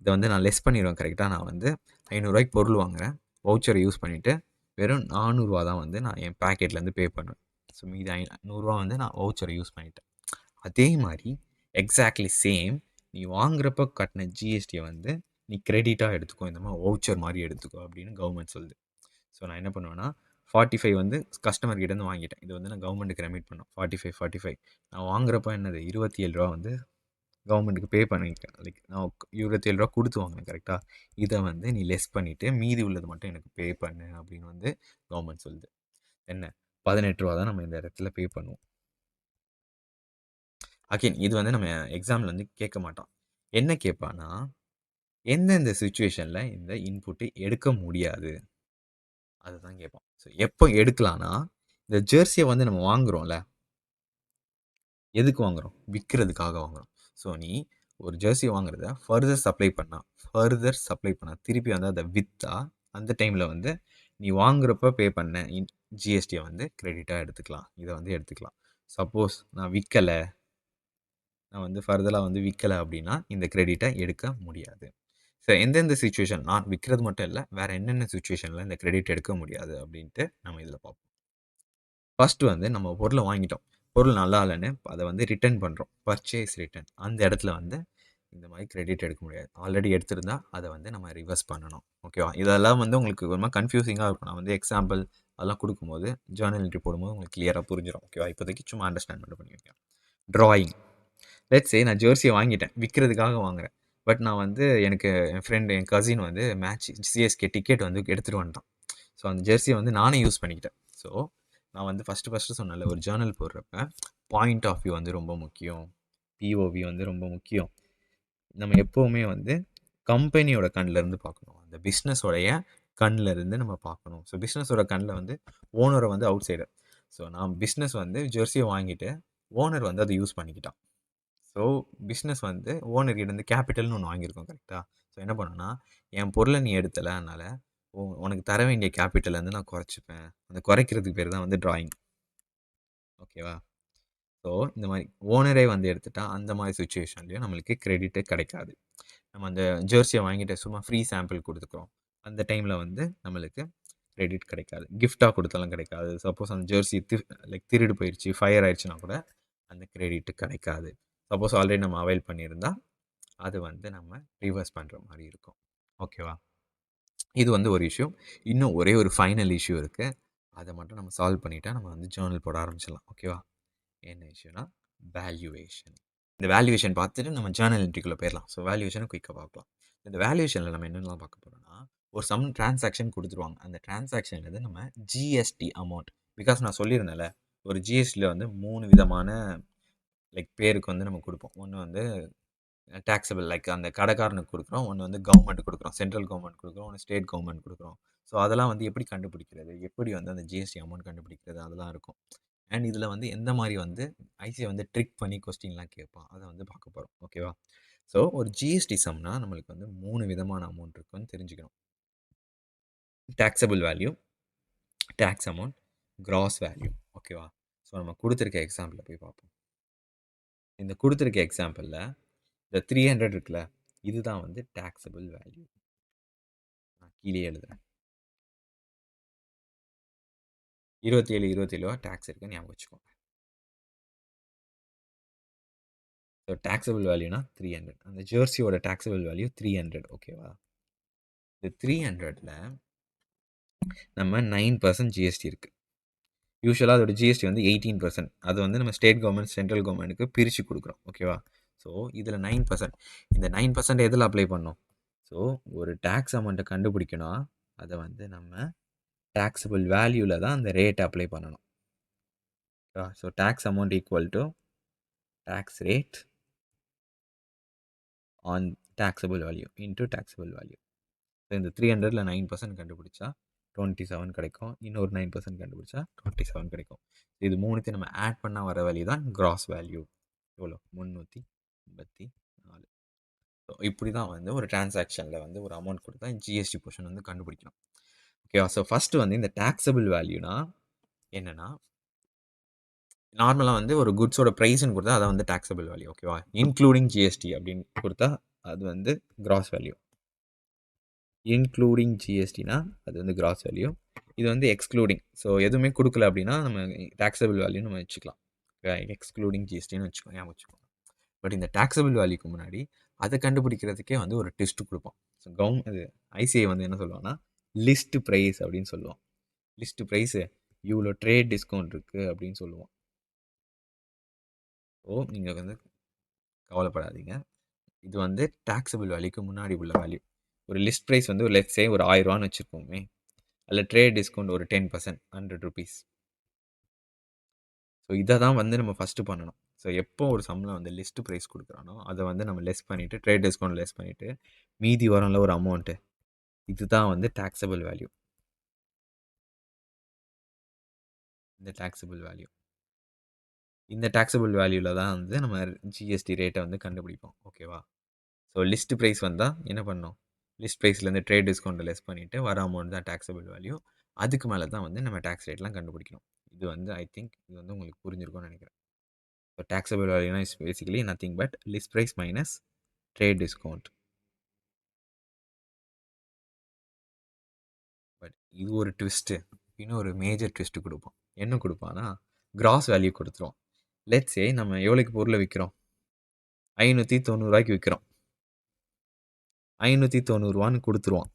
இதை வந்து நான் லெஸ் பண்ணிடுவேன் கரெக்டாக. நான் வந்து ₹500 பொருள் வாங்குகிறேன், வவுச்சரை யூஸ் பண்ணிவிட்டு வெறும் ₹400 தான் வந்து நான் என் பேக்கெட்லேருந்து பே பண்ணுவேன். ஸோ மீதி ₹100 வந்து நான் வவுச்சரை யூஸ் பண்ணிட்டேன். அதே மாதிரி எக்ஸாக்ட்லி சேம், நீ வாங்குறப்ப கட்டின ஜிஎஸ்டியை வந்து நீ கிரெடிட்டாக எடுத்துக்கோ, இந்த மாதிரி வவுச்சர் மாதிரி எடுத்துக்கோ அப்படின்னு கவர்மெண்ட் சொல்லுது. ஸோ நான் என்ன பண்ணுவேன்னா, 45 வந்து கஸ்டமர் கிட்டேருந்து வாங்கிட்டேன். இது வந்து நான் கவர்மெண்ட்டுக்கு ரெமிட் பண்ணோம். 45 நான் வாங்குறப்ப என்னது ₹27 வந்து கவர்மெண்ட்டுக்கு பே பண்ணியிருக்கேன். லைக் நான் ₹27 கொடுத்து வாங்கினேன் கரெக்டாக. இதை வந்து நீ லெஸ் பண்ணிவிட்டு மீதி உள்ளது மட்டும் எனக்கு பே பண்ணு அப்படின்னு வந்து கவர்மெண்ட் சொல்லுது. என்ன, ₹18 தான் நம்ம இந்த இடத்துல பே பண்ணுவோம். அகெயின் இது வந்து நம்ம எக்ஸாமில் வந்து கேட்க மாட்டோம். என்ன கேட்பான்னா, எந்தெந்த சுச்சுவேஷனில் இந்த இன்புட்டை எடுக்க முடியாது, அதுதான் கேட்பான். ஸோ எப்போ எடுக்கலான்னா, இந்த ஜெர்சியை வந்து நம்ம வாங்குகிறோம்ல, எதுக்கு வாங்குகிறோம், விற்கிறதுக்காக வாங்குகிறோம். ஸோ நீ ஒரு ஜெர்சி வாங்குறத ஃபர்தர் சப்ளை பண்ணால் திருப்பி வந்து அதை விற்றா, அந்த டைமில் வந்து நீ வாங்குறப்ப பே பண்ண ஜிஎஸ்டியை வந்து கிரெடிட்டாக எடுத்துக்கலாம், இதை வந்து எடுத்துக்கலாம். சப்போஸ் நான் விற்கலை, நான் வந்து ஃபர்தராக வந்து விற்கலை அப்படின்னா இந்த கிரெடிட்டை எடுக்க முடியாது. ஸோ எந்தெந்த சுச்சுவேஷன், நான் விற்கிறது மட்டும் இல்லை, வேறு என்னென்ன சுச்சுவேஷனில் இந்த கிரெடிட் எடுக்க முடியாது அப்படின்ட்டு நம்ம இதில் பார்ப்போம். ஃபஸ்ட்டு வந்து நம்ம பொருளை வாங்கிட்டோம், பொருள் நல்லா இல்லைன்னு அதை வந்து ரிட்டர்ன் பண்ணுறோம், பர்ச்சேஸ் ரிட்டர்ன். அந்த இடத்துல வந்து இந்த மாதிரி கிரெடிட் எடுக்க முடியாது. ஆல்ரெடி எடுத்திருந்தா அதை வந்து நம்ம ரிவர்ஸ் பண்ணணும். ஓகேவா? இதெல்லாம் வந்து உங்களுக்கு ஒரு மாதிரி கன்ஃபியூசிங்காக இருக்கும். நான் வந்து எக்ஸாம்பிள் அதெல்லாம் கொடுக்கும்போது ஜேர்னல் என்ட்ரி போடும்போது உங்களுக்கு கிளியராக புரிஞ்சிடும். ஓகேவா? இப்போதைக்கு சும்மா அண்டர்ஸ்டாண்ட் மட்டும் பண்ணி வைக்கிறேன். ட்ராயிங். லெட்ஸ் சே நான் ஜெர்சியை வாங்கிட்டேன், விற்கிறதுக்காக வாங்குறேன். பட் நான் வந்து எனக்கு என் ஃப்ரெண்டு, என் கசின் வந்து மேட்ச் சிஎஸ்கே டிக்கெட் வந்து எடுத்துகிட்டு வந்துட்டான். ஸோ அந்த ஜெர்சியை வந்து நானே யூஸ் பண்ணிக்கிட்டேன். ஸோ நான் வந்து ஃபர்ஸ்ட்டு சொன்னேன்ல, ஒரு ஜர்னல் போடுறப்ப பாயிண்ட் ஆஃப் வியூ வந்து ரொம்ப முக்கியம். பிஓவி வந்து ரொம்ப முக்கியம். நம்ம எப்பவுமே வந்து கம்பெனியோட கண்ல இருந்து பார்க்கணும். அந்த பிசினஸோடைய கண்ல இருந்து நம்ம பார்க்கணும். ஸோ பிசினஸோட கண்ல வந்து ஓனர வந்து அவுட் சைடர். ஸோ நான் பிசினஸ் வந்து ஜெர்சிய வாங்கிட்டு, ஓனர் வந்து அத யூஸ் பண்ணிக்கிட்டான். ஸோ பிசினஸ் வந்து ஓனர்கிட்டருந்து கேப்பிட்டல்னு ஒண்ணு வாங்கியிருக்கோம் கரெக்ட்டா? ஸோ என்ன பண்ணேன்னா, என் பொருள நீ எடுத்தல, அதனால உனக்கு தர வேண்டிய கேப்பிட்டல வந்து நான் குறைச்சுப்பேன். அந்த குறைக்கிறதுக்கு பேரு தான் வந்து டிராயிங். ஓகேவா? ஸோ இந்த மாரி ஓனரே வந்து எடுத்துட்டா, அந்த மாரி சிச்சுவேஷன்லயும் நம்மளுக்கு கிரெடிட்டே கிடைக்காது. நம்ம அந்த ஜெர்சிய வாங்கிட்டு சும்மா ஃப்ரீ சாம்பிள் குடுத்துக்கிறோம். அந்த டைம்ல வந்து நம்மளுக்கு கிரெடிட் கிடைக்காது. கிஃப்ட்டா குடுத்தாலும் கிடைக்காது. சப்போஸ் அந்த ஜெர்சி லைக் திருடு போயிருச்சு, ஃபயர் ஆயிடுச்சுனா கூட அந்த கிரெடிட் கிடைக்காது. சப்போஸ் ஆல்ரெடி நம்ம அவைல் பண்ணியிருந்தா, அது வந்து நம்ம ரிவர்ஸ் பண்ற மாரி இருக்கும். ஓகேவா? இது வந்து ஒரு இஷ்யூ. இன்னும் ஒரே ஒரு ஃபைனல் இஷ்யூ இருக்கு. அத மட்டும் நம்ம சால்வ் பண்ணிட்டா, நம்ம வந்து ஜர்னல் போட ஆரம்பிச்சிடலாம். ஓகேவா? என்ன இஷ்யூனா, வேல்யூவேஷன். இந்த வேல்யூவேஷன் பார்த்துட்டு நம்ம ஜர்னல் என்ட்ரிக்குள்ள போயிரலாம். ஸோ வேல்யூவேஷன குயிக்கா பார்க்கலாம். இந்த வேல்யூவேஷன்ல நம்ம என்னென்னலாம் பார்க்க போறோம்னா, ஒரு சம் டிரான்சாக்ஷன் குடுத்துருவாங்க. அந்த டிரான்சாக்ஷன்லேருந்து நம்ம ஜிஎஸ்டி அமௌண்ட் பிகாஸ் நான் சொல்லியிருந்தேன்ல, ஒரு ஜிஎஸ்டில வந்து 3 விதமான லைக் பேருக்கு வந்து நம்ம குடுப்போம். ஒண்ணு வந்து டாக்ஸபிள் லைக் அந்த கடைக்காரனுக்கு குடுக்குறோம். ஒண்ணு வந்து கவர்மெண்ட் குடுக்குறோம். சென்ட்ரல் கவர்மெண்ட் குடுக்குறோம். ஒண்ணு ஸ்டேட் கவர்மெண்ட் குடுக்குறோம். ஸோ அதெல்லாம் வந்து எப்படி கண்டுபிடிக்கிறது? எப்படி வந்து அந்த ஜிஎஸ்டி அமௌண்ட் கண்டுபிடிக்கிறது? அதெல்லாம் இருக்கும். அண்ட் இதில வந்து எந்த மாரி வந்து ஐசிஐ வந்து ட்ரிக் பண்ணி கொஸ்டின்லாம் கேட்பான். அத வந்து பார்க்க போறோம். ஓகேவா? ஸோ ஒரு ஜிஎஸ்டி சம்னா நம்மளுக்கு வந்து 3 விதமான அமௌண்ட் இருக்குன்னு தெரிஞ்சுக்கணும். Taxable value, tax amount, gross value. ஓகேவா? ஸோ நம்ம குடுத்திருக்க எக்ஸாம்பிள போய் பார்ப்போம். இந்த குடுத்திருக்க எக்ஸாம்பிள்ல இந்த 300 இருக்குல்ல, இதுதான் வந்து டாக்ஸபிள் வேல்யூ. நான் கீழயே எழுதுறேன். 27, 27 டாக்ஸ் இருக்குன்னு ஞாபகம் வச்சுக்கோங்க. ஸோ டாக்ஸபிள் வேல்யூனா 300. அந்த ஜெர்சியோட டாக்ஸபிள் வேல்யூ 300. ஓகேவா? இந்த 300ல நம்ம 9% ஜிஎஸ்டி இருக்கு. யூசுவலா அதோட ஜிஎஸ்டி வந்து 18%. அது வந்து நம்ம ஸ்டேட் கவர்மெண்ட், சென்ட்ரல் கவர்மெண்ட்க்கு பிரிச்சு குடுக்குறோம். ஓகேவா? ஸோ இதில 9%. இந்த 9% எதில அப்ளை பண்ணணும்? ஸோ ஒரு டாக்ஸ் அமௌண்ட்ட கண்டுபிடிக்கணும். அத வந்து நம்ம டாக்ஸபிள் வேல்யூல தான் அந்த ரேட் அப்ளை பண்ணணும். ஓகேவா? So tax amount equal to tax rate on taxable value into taxable value. So இந்த 300ல 9% கண்டுபிடிச்சா 27 கிடைக்கும். இன்னொரு 9% கண்டுபிடிச்சா 27 கிடைக்கும். இது 3த்தையும் நம்ம ஆட் பண்ணா வர வேல்யூ தான் கிராஸ் வேல்யூ. எவ்வளோ? 384. ஸோ இப்படி தான் வந்து ஒரு டிரான்சாக்ஷன்ல வந்து ஒரு அமௌண்ட் குடுத்தா ஜிஎஸ்டி போர்ஷன் வந்து கண்டுபிடிக்கணும். ஓகேவா? ஸோ ஃபர்ஸ்ட் வந்து இந்த டாக்ஸபிள் வேல்யூனா என்னன்னா, நார்மலா வந்து ஒரு குட்ஸோட பிரைஸ்ன்னு குடுத்தா அதான் வந்து டாக்ஸபிள் வேல்யூ. ஓகேவா? இன்க்ளூடிங் ஜிஎஸ்டி அப்படின்னு குடுத்தா அது வந்து கிராஸ் வேல்யூ. இன்க்ளூடிங் ஜிஎஸ்டினா அது வந்து கிராஸ் வேல்யூ. இது வந்து எக்ஸ்க்ளூடிங். ஸோ எதுவுமே குடுக்கல அப்படின்னா நம்ம டாக்ஸபிள் வேல்யூன்னு நம்ம வச்சுக்கலாம். எக்ஸ்க்ளூடிங் ஜிஎஸ்டின்னு வச்சுக்கோ ஞாபகம் வச்சுக்கோங்க. பட் இந்த டாக்ஸபிள் வேல்யூக்கு முன்னாடி அத கண்டுபிடிக்கிறதுக்கே வந்து ஒரு டெஸ்ட் குடுப்போம். ஸோ அது ஐசிஐ வந்து என்ன சொல்லுவான்னா, லிஸ்ட் பிரைஸ் அப்படின்னு சொல்லுவான். லிஸ்ட் பிரைஸ் இவ்வளோ ட்ரேட் டிஸ்கவுண்ட் இருக்கு அப்படின்னு சொல்லுவான். ஸோ நீங்க வந்து கவலைப்படாதீங்க. இது வந்து டாக்ஸபிள் வேல்யூக்கு முன்னாடி உள்ள வேல்யூ. ஒரு லிஸ்ட் பிரைஸ் வந்து லெட்ஸ் சே ஒரு ரூ. 1000 வச்சுப்போமே. அதில ட்ரேட் டிஸ்கவுண்ட் ஒரு 10% ₹100. ஸோ இத தான் வந்து நம்ம ஃபர்ஸ்ட்டு பண்ணணும். ஸோ எப்போ ஒரு சம்ல வந்து லிஸ்ட் பிரைஸ் குடுக்குறானோ, அத வந்து நம்ம லெஸ் பண்ணிட்டு, ட்ரேட் டிஸ்கவுண்ட் லெஸ் பண்ணிட்டு, மீதி வரும்ல ஒரு அமௌண்ட். இதுதான் வந்து டாக்ஸபிள் வேல்யூ. இந்த டாக்ஸபிள் வேல்யூ. இந்த டாக்ஸபிள் வேல்யூல தான் வந்து நம்ம ஜிஎஸ்டி ரேட்ட வந்து கண்டுபிடிப்போம். ஓகேவா? ஸோ லிஸ்ட் பிரைஸ் வந்தா என்ன பண்ணணும்? லிஸ்ட் பிரைஸ்லேருந்து ட்ரேட் டிஸ்கவுண்ட் லெஸ் பண்ணிட்டு வர அமௌண்ட் தான் டாக்ஸபிள் வேல்யூ. அதுக்கு மேல தான் வந்து நம்ம டாக்ஸ் ரேட்லாம் கண்டுபிடிக்கணும். இது வந்து ஐ திங்க் இது வந்து உங்களுக்கு புரிஞ்சிருக்கும்னு நெனைக்கிறேன். ஸோ டாக்ஸபிள் வேல்யூனா is basically nothing but list price minus trade discount. But இது ஒரு ட்விஸ்ட்டு. இன்னும் ஒரு மேஜர் ட்விஸ்ட் குடுப்பான். என்ன குடுப்பான்னா, கிராஸ் வேல்யூ குடுத்துருவான். லெட்ஸ் சே நம்ம எவ்வளோக்கு பொருள விக்கிறோம்? ரூ. 590க்கு விக்கிறோம். ரூ. 590ன்னு குடுத்துருவான்.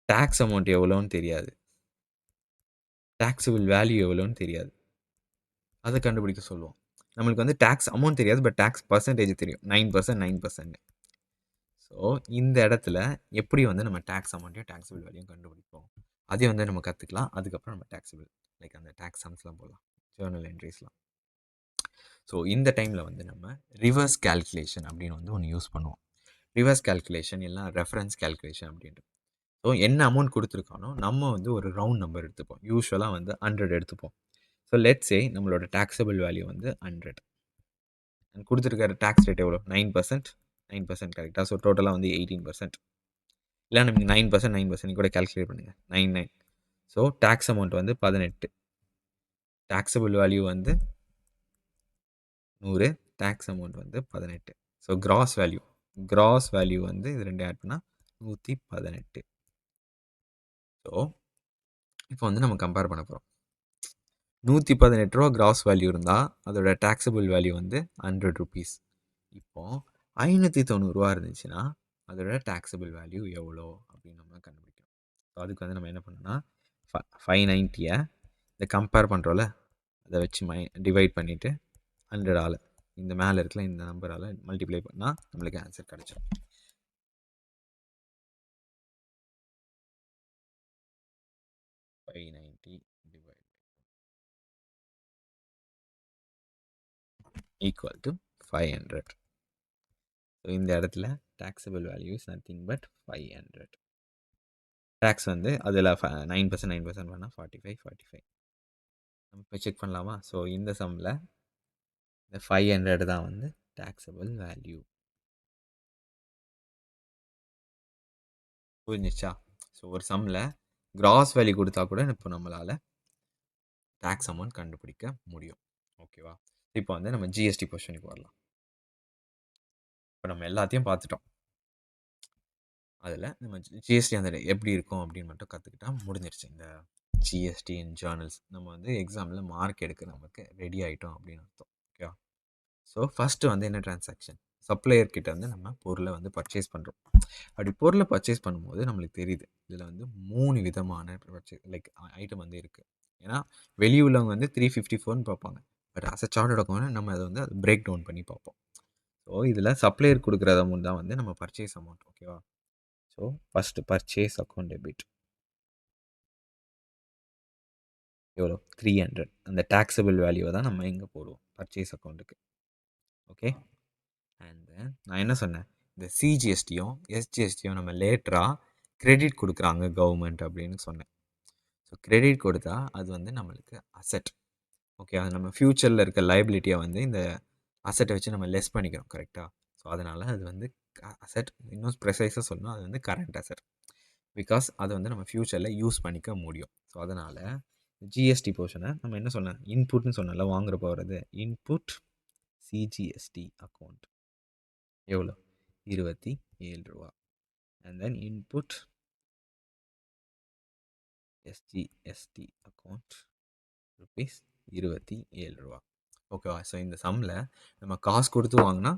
டாக்ஸ் அமௌண்ட் எவ்வளோன்னு தெரியாது. டாக்ஸபிள் வேல்யூ எவ்வளோன்னு தெரியாது. அத கண்டுபிடிக்க சொல்லுவான். நம்மளுக்கு வந்து டாக்ஸ் அமௌண்ட் தெரியாது. பட் டாக்ஸ் பெர்சன்டேஜ் தெரியும். 9%, 9%. ஸோ இந்த இடத்துல எப்படி வந்து நம்ம டேக்ஸ் அமௌண்ட்டையும் டாக்ஸபிள் வேல்யூயும் கண்டுபிடிப்போம் அதையும் வந்து நம்ம கற்றுக்கலாம். அதுக்கப்புறம் நம்ம டாக்ஸபிள் லைக் அந்த டேக்ஸ் சம்ஸ்லாம் போடலாம், ஜேர்னல் என்ட்ரிஸ்லாம். ஸோ இந்த டைமில் வந்து நம்ம ரிவர்ஸ் கேல்குலேஷன் அப்படின்னு வந்து ஒன்று யூஸ் பண்ணுவோம். ரிவர்ஸ் கேல்குலேஷன் எல்லாம் ரெஃபரன்ஸ் கேல்குலேஷன் அப்படின்ட்டு. ஸோ என்ன அமௌண்ட் கொடுத்துருக்கானோ நம்ம வந்து ஒரு ரவுண்ட் நம்பர் எடுத்துப்போம். யூஸ்வலாக வந்து 100 எடுத்துப்போம். ஸோ லெட்ஸ் சே நம்மளோட டாக்ஸபிள் வேல்யூ வந்து 100. கொடுத்துருக்கிற டேக்ஸ் ரேட் எவ்வளோ? 9%. 9% கரெக்டாக. ஸோ டோட்டலாக வந்து 18%. இல்லை நமக்கு 9%, 9% கூட கேல்குலேட் பண்ணுங்கள். 99. ஸோ டேக்ஸ் அமௌண்ட் வந்து 18. டாக்ஸபிள் வேல்யூ வந்து 100. டேக்ஸ் அமௌண்ட் வந்து 18. ஸோ கிராஸ் வேல்யூ வந்து இது ரெண்டு ஆட் பண்ணால் 118. ஸோ இப்போ வந்து நம்ம கம்பேர் பண்ண போகிறோம். 118 ரூபா கிராஸ் வேல்யூ இருந்தால் அதோட டாக்ஸபிள் வேல்யூ வந்து 100 ருபீஸ். இப்போ 590 இருந்துச்சுன்னா அதோட டாக்ஸபிள் வேல்யூ எவ்வளோ அப்படின்னு நம்ம கண்டுபிடிக்கணும். ஸோ அதுக்கு வந்து நம்ம என்ன பண்ணோம்னா 590 இதை கம்பேர் பண்ணுறோம்ல, அதை வச்சு டிவைட் பண்ணிவிட்டு 100 இந்த மேலே இருக்கல இந்த நம்பரால் மல்டிப்ளை பண்ணால் நம்மளுக்கு ஆன்சர் கிடச்சிடும். Equal to 500. ஸோ இந்த இடத்துல taxable value is nothing but 500. Tax வந்து அதில் 9%, 9% பண்ணால் 45. நம்ம இப்போ செக் பண்ணலாமா? ஸோ இந்த சம்மில் இந்த 500 தான் வந்து டாக்ஸபிள் வேல்யூ. புரிஞ்சிச்சா? ஸோ ஒரு சம்மில் கிராஸ் வேல்யூ கொடுத்தா கூட இப்போ நம்மளால் டேக்ஸ் அமௌண்ட் கண்டுபிடிக்க முடியும். ஓகேவா? இப்போ வந்து நம்ம ஜிஎஸ்டி பொசிஷனுக்கு வரலாம். இப்போ நம்ம எல்லாத்தையும் பார்த்துட்டோம். அதில் நம்ம ஜிஎஸ்டி அந்த எப்படி இருக்கும் அப்படின்னு மட்டும் கற்றுக்கிட்டா முடிஞ்சிருச்சு. இந்த ஜிஎஸ்டி இன் ஜேர்னல்ஸ் நம்ம வந்து எக்ஸாமில் மார்க் எடுக்க நமக்கு ரெடி ஆகிட்டோம் அப்படின்னு அர்த்தம். ஓகேவா? ஸோ ஃபஸ்ட்டு வந்து என்ன டிரான்சாக்ஷன்? சப்ளையர் கிட்ட வந்து நம்ம பொருளை வந்து பர்ச்சேஸ் பண்ணுறோம். அப்படி பொருளை பர்ச்சேஸ் பண்ணும்போது நம்மளுக்கு தெரியுது இதில் வந்து 3 விதமான லைக் ஐட்டம் வந்து இருக்குது. ஏன்னா வெளியே உள்ளவங்க வந்து 354ன்னு பார்ப்பாங்க. But as a chartered account நம்ம அதை வந்து பிரேக் டவுன் பண்ணி பார்ப்போம். ஸோ இதில் சப்ளையர் கொடுக்குற அமௌண்ட் தான் வந்து நம்ம பர்ச்சேஸ் அமௌண்ட். ஓகேவா? So first purchase account debit எவ்வளோ? 300. அந்த டாக்ஸபிள் வேல்யூவை தான் நம்ம இங்கே போடுவோம் பர்ச்சேஸ் அக்கௌண்ட்டுக்கு. ஓகே. அண்ட் தென் நான் என்ன சொன்னேன்? இந்த சிஜிஎஸ்டியும் எஸ்ஜிஎஸ்டியும் நம்ம லேட்டராக கிரெடிட் கொடுக்குறாங்க கவர்மெண்ட் அப்படின்னு சொன்னேன். ஸோ கிரெடிட் கொடுத்தா அது வந்து நம்மளுக்கு அசெட். ஓகே. அது நம்ம ஃப்யூச்சரில் இருக்க லைபிலிட்டியை வந்து இந்த அசெட்டை வச்சு நம்ம லெஸ் பண்ணிக்கிறோம். கரெக்டாக? ஸோ அதனால் அது வந்து அசெட். இன்னும் ப்ரெசைஸாக சொல்லணும், அது வந்து கரண்ட் அசெட். பிகாஸ் அதை வந்து நம்ம ஃப்யூச்சரில் யூஸ் பண்ணிக்க முடியும். ஸோ அதனால் ஜிஎஸ்டி போர்ஷனை நம்ம என்ன சொன்னேன்? இன்புட்னு சொன்னால வாங்குற போகிறது இன்புட் சிஜிஎஸ்டி அக்கௌண்ட் எவ்வளோ? 27 ரூபா. And then input SGST account rupees 27 ரூபா. ஓகேவா? ஸோ இந்த சம்மில் நம்ம காசு கொடுத்து வாங்கினா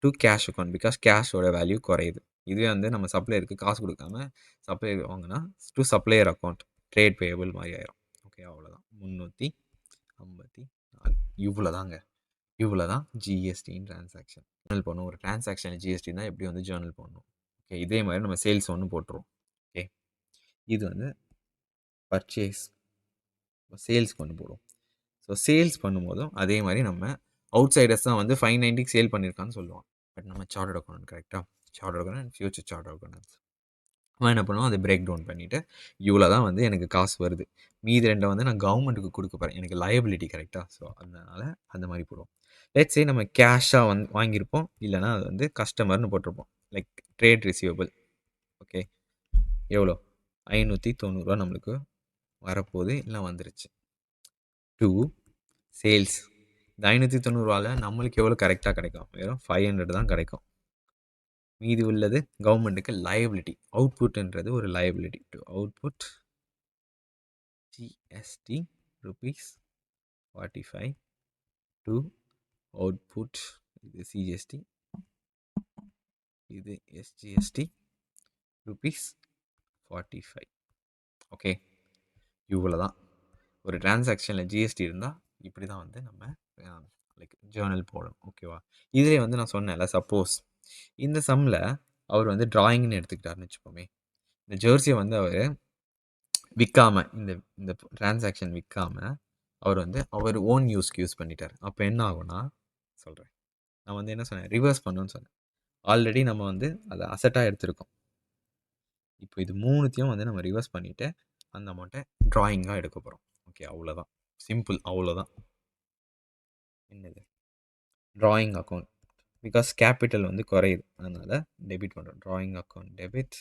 டு கேஷ் அக்கௌண்ட், பிகாஸ் கேஷோட வேல்யூ குறையுது. இதுவே வந்து நம்ம சப்ளையருக்கு காசு கொடுக்காம சப்ளையர் வாங்கினா to supplier account, trade payable மாதிரி ஆயிரும். ஓகே, அவ்வளோதான். 354. இவ்வளோ தான் ஜிஎஸ்டின் டிரான்சாக்ஷன். ஜேர்னல் பண்ணணும். ஒரு டிரான்சாக்ஷன் ஜிஎஸ்டினா எப்படி வந்து ஜேர்னல் பண்ணணும்? ஓகே, இதே மாதிரி நம்ம சேல்ஸ் ஒன்று போட்டுருவோம். ஓகே, இது வந்து பர்ச்சேஸ் சேல்ஸ் கொண்டு போடுவோம். ஸோ சேல்ஸ் பண்ணும்போதும் அதே மாதிரி நம்ம அவுட் சைடர்ஸ் தான் வந்து 590 சேல் பண்ணியிருக்கான்னு சொல்லுவான். பட் நம்ம சார்ட்டர்ட் அக்கௌண்ட் கரெக்டாக chartered account and future chartered account அவன் என்ன பண்ணுவோம்? அதை பிரேக் டவுன் பண்ணிவிட்டு இவ்வளோ தான் வந்து எனக்கு காசு வருது, மீதி ரெண்டை வந்து நான் கவர்மெண்ட்டுக்கு கொடுக்க போகிறேன், எனக்கு லயபிலிட்டி கரெக்டாக. ஸோ அதனால் அந்த மாதிரி போடுவோம். லெட்ஸ் சே நம்ம கேஷாக வந்து வாங்கியிருப்போம், இல்லைனா அது வந்து கஸ்டமர்னு போட்டிருப்போம், லைக் ட்ரேட் ரிசீவபிள். ஓகே, எவ்வளோ? 590 நம்மளுக்கு வரப்போகுது, இல்லை வந்துருச்சு. To sales. இந்த 590 நம்மளுக்கு எவ்வளோ கரெக்டாக கிடைக்கும்? வெறும் 500 தான் கிடைக்கும். மீதி உள்ளது கவர்மெண்ட்டுக்கு லயபிலிட்டி. அவுட்புட்ன்றது ஒரு liability. To output GST rupees 45 to output இது சிஜிஎஸ்டி, இது எஸ்ஜிஎஸ்டி ருபீஸ் 45. ஓகே, இவ்வளோ தான். ஒரு டிரான்சாக்ஷனில் ஜிஎஸ்டி இருந்தால் இப்படி தான் வந்து நம்ம லைக் ஜேர்னல் போடணும். ஓகேவா? இதிலே வந்து நான் சொன்னேன்ல, சப்போஸ் இந்த சம்மில் அவர் வந்து டிராயிங்ன்னு எடுத்துக்கிட்டாருன்னு வச்சுப்போமே. இந்த ஜெர்சிய வந்து அவரு விக்காம இந்த இந்த டிரான்சாக்ஷன் விக்காம, அவர் வந்து அவர் ஓன் யூஸ்க்கு யூஸ் பண்ணிட்டாரு. அப்ப என்ன ஆகும்னா சொல்றேன். நான் வந்து என்ன சொன்னேன்? ரிவர்ஸ் பண்ணணும்னு சொன்னேன். ஆல்ரெடி நம்ம வந்து அத அசெட்டா எடுத்திருக்கோம். இப்போ இது 3த்தையும் வந்து நம்ம ரிவர்ஸ் பண்ணிட்டு, அந்த அமௌண்ட்ட டிராயிங்கா எடுக்க போறோம். ஓகே அவ்வளோதான். சிம்பிள் அவ்வளோதான். என்னது? Drawing account. பிகாஸ் கேப்பிட்டல் வந்து குறையுது. அதனால டெபிட் பண்றோம். டிராயிங் அக்கவுண்ட் டெபிட்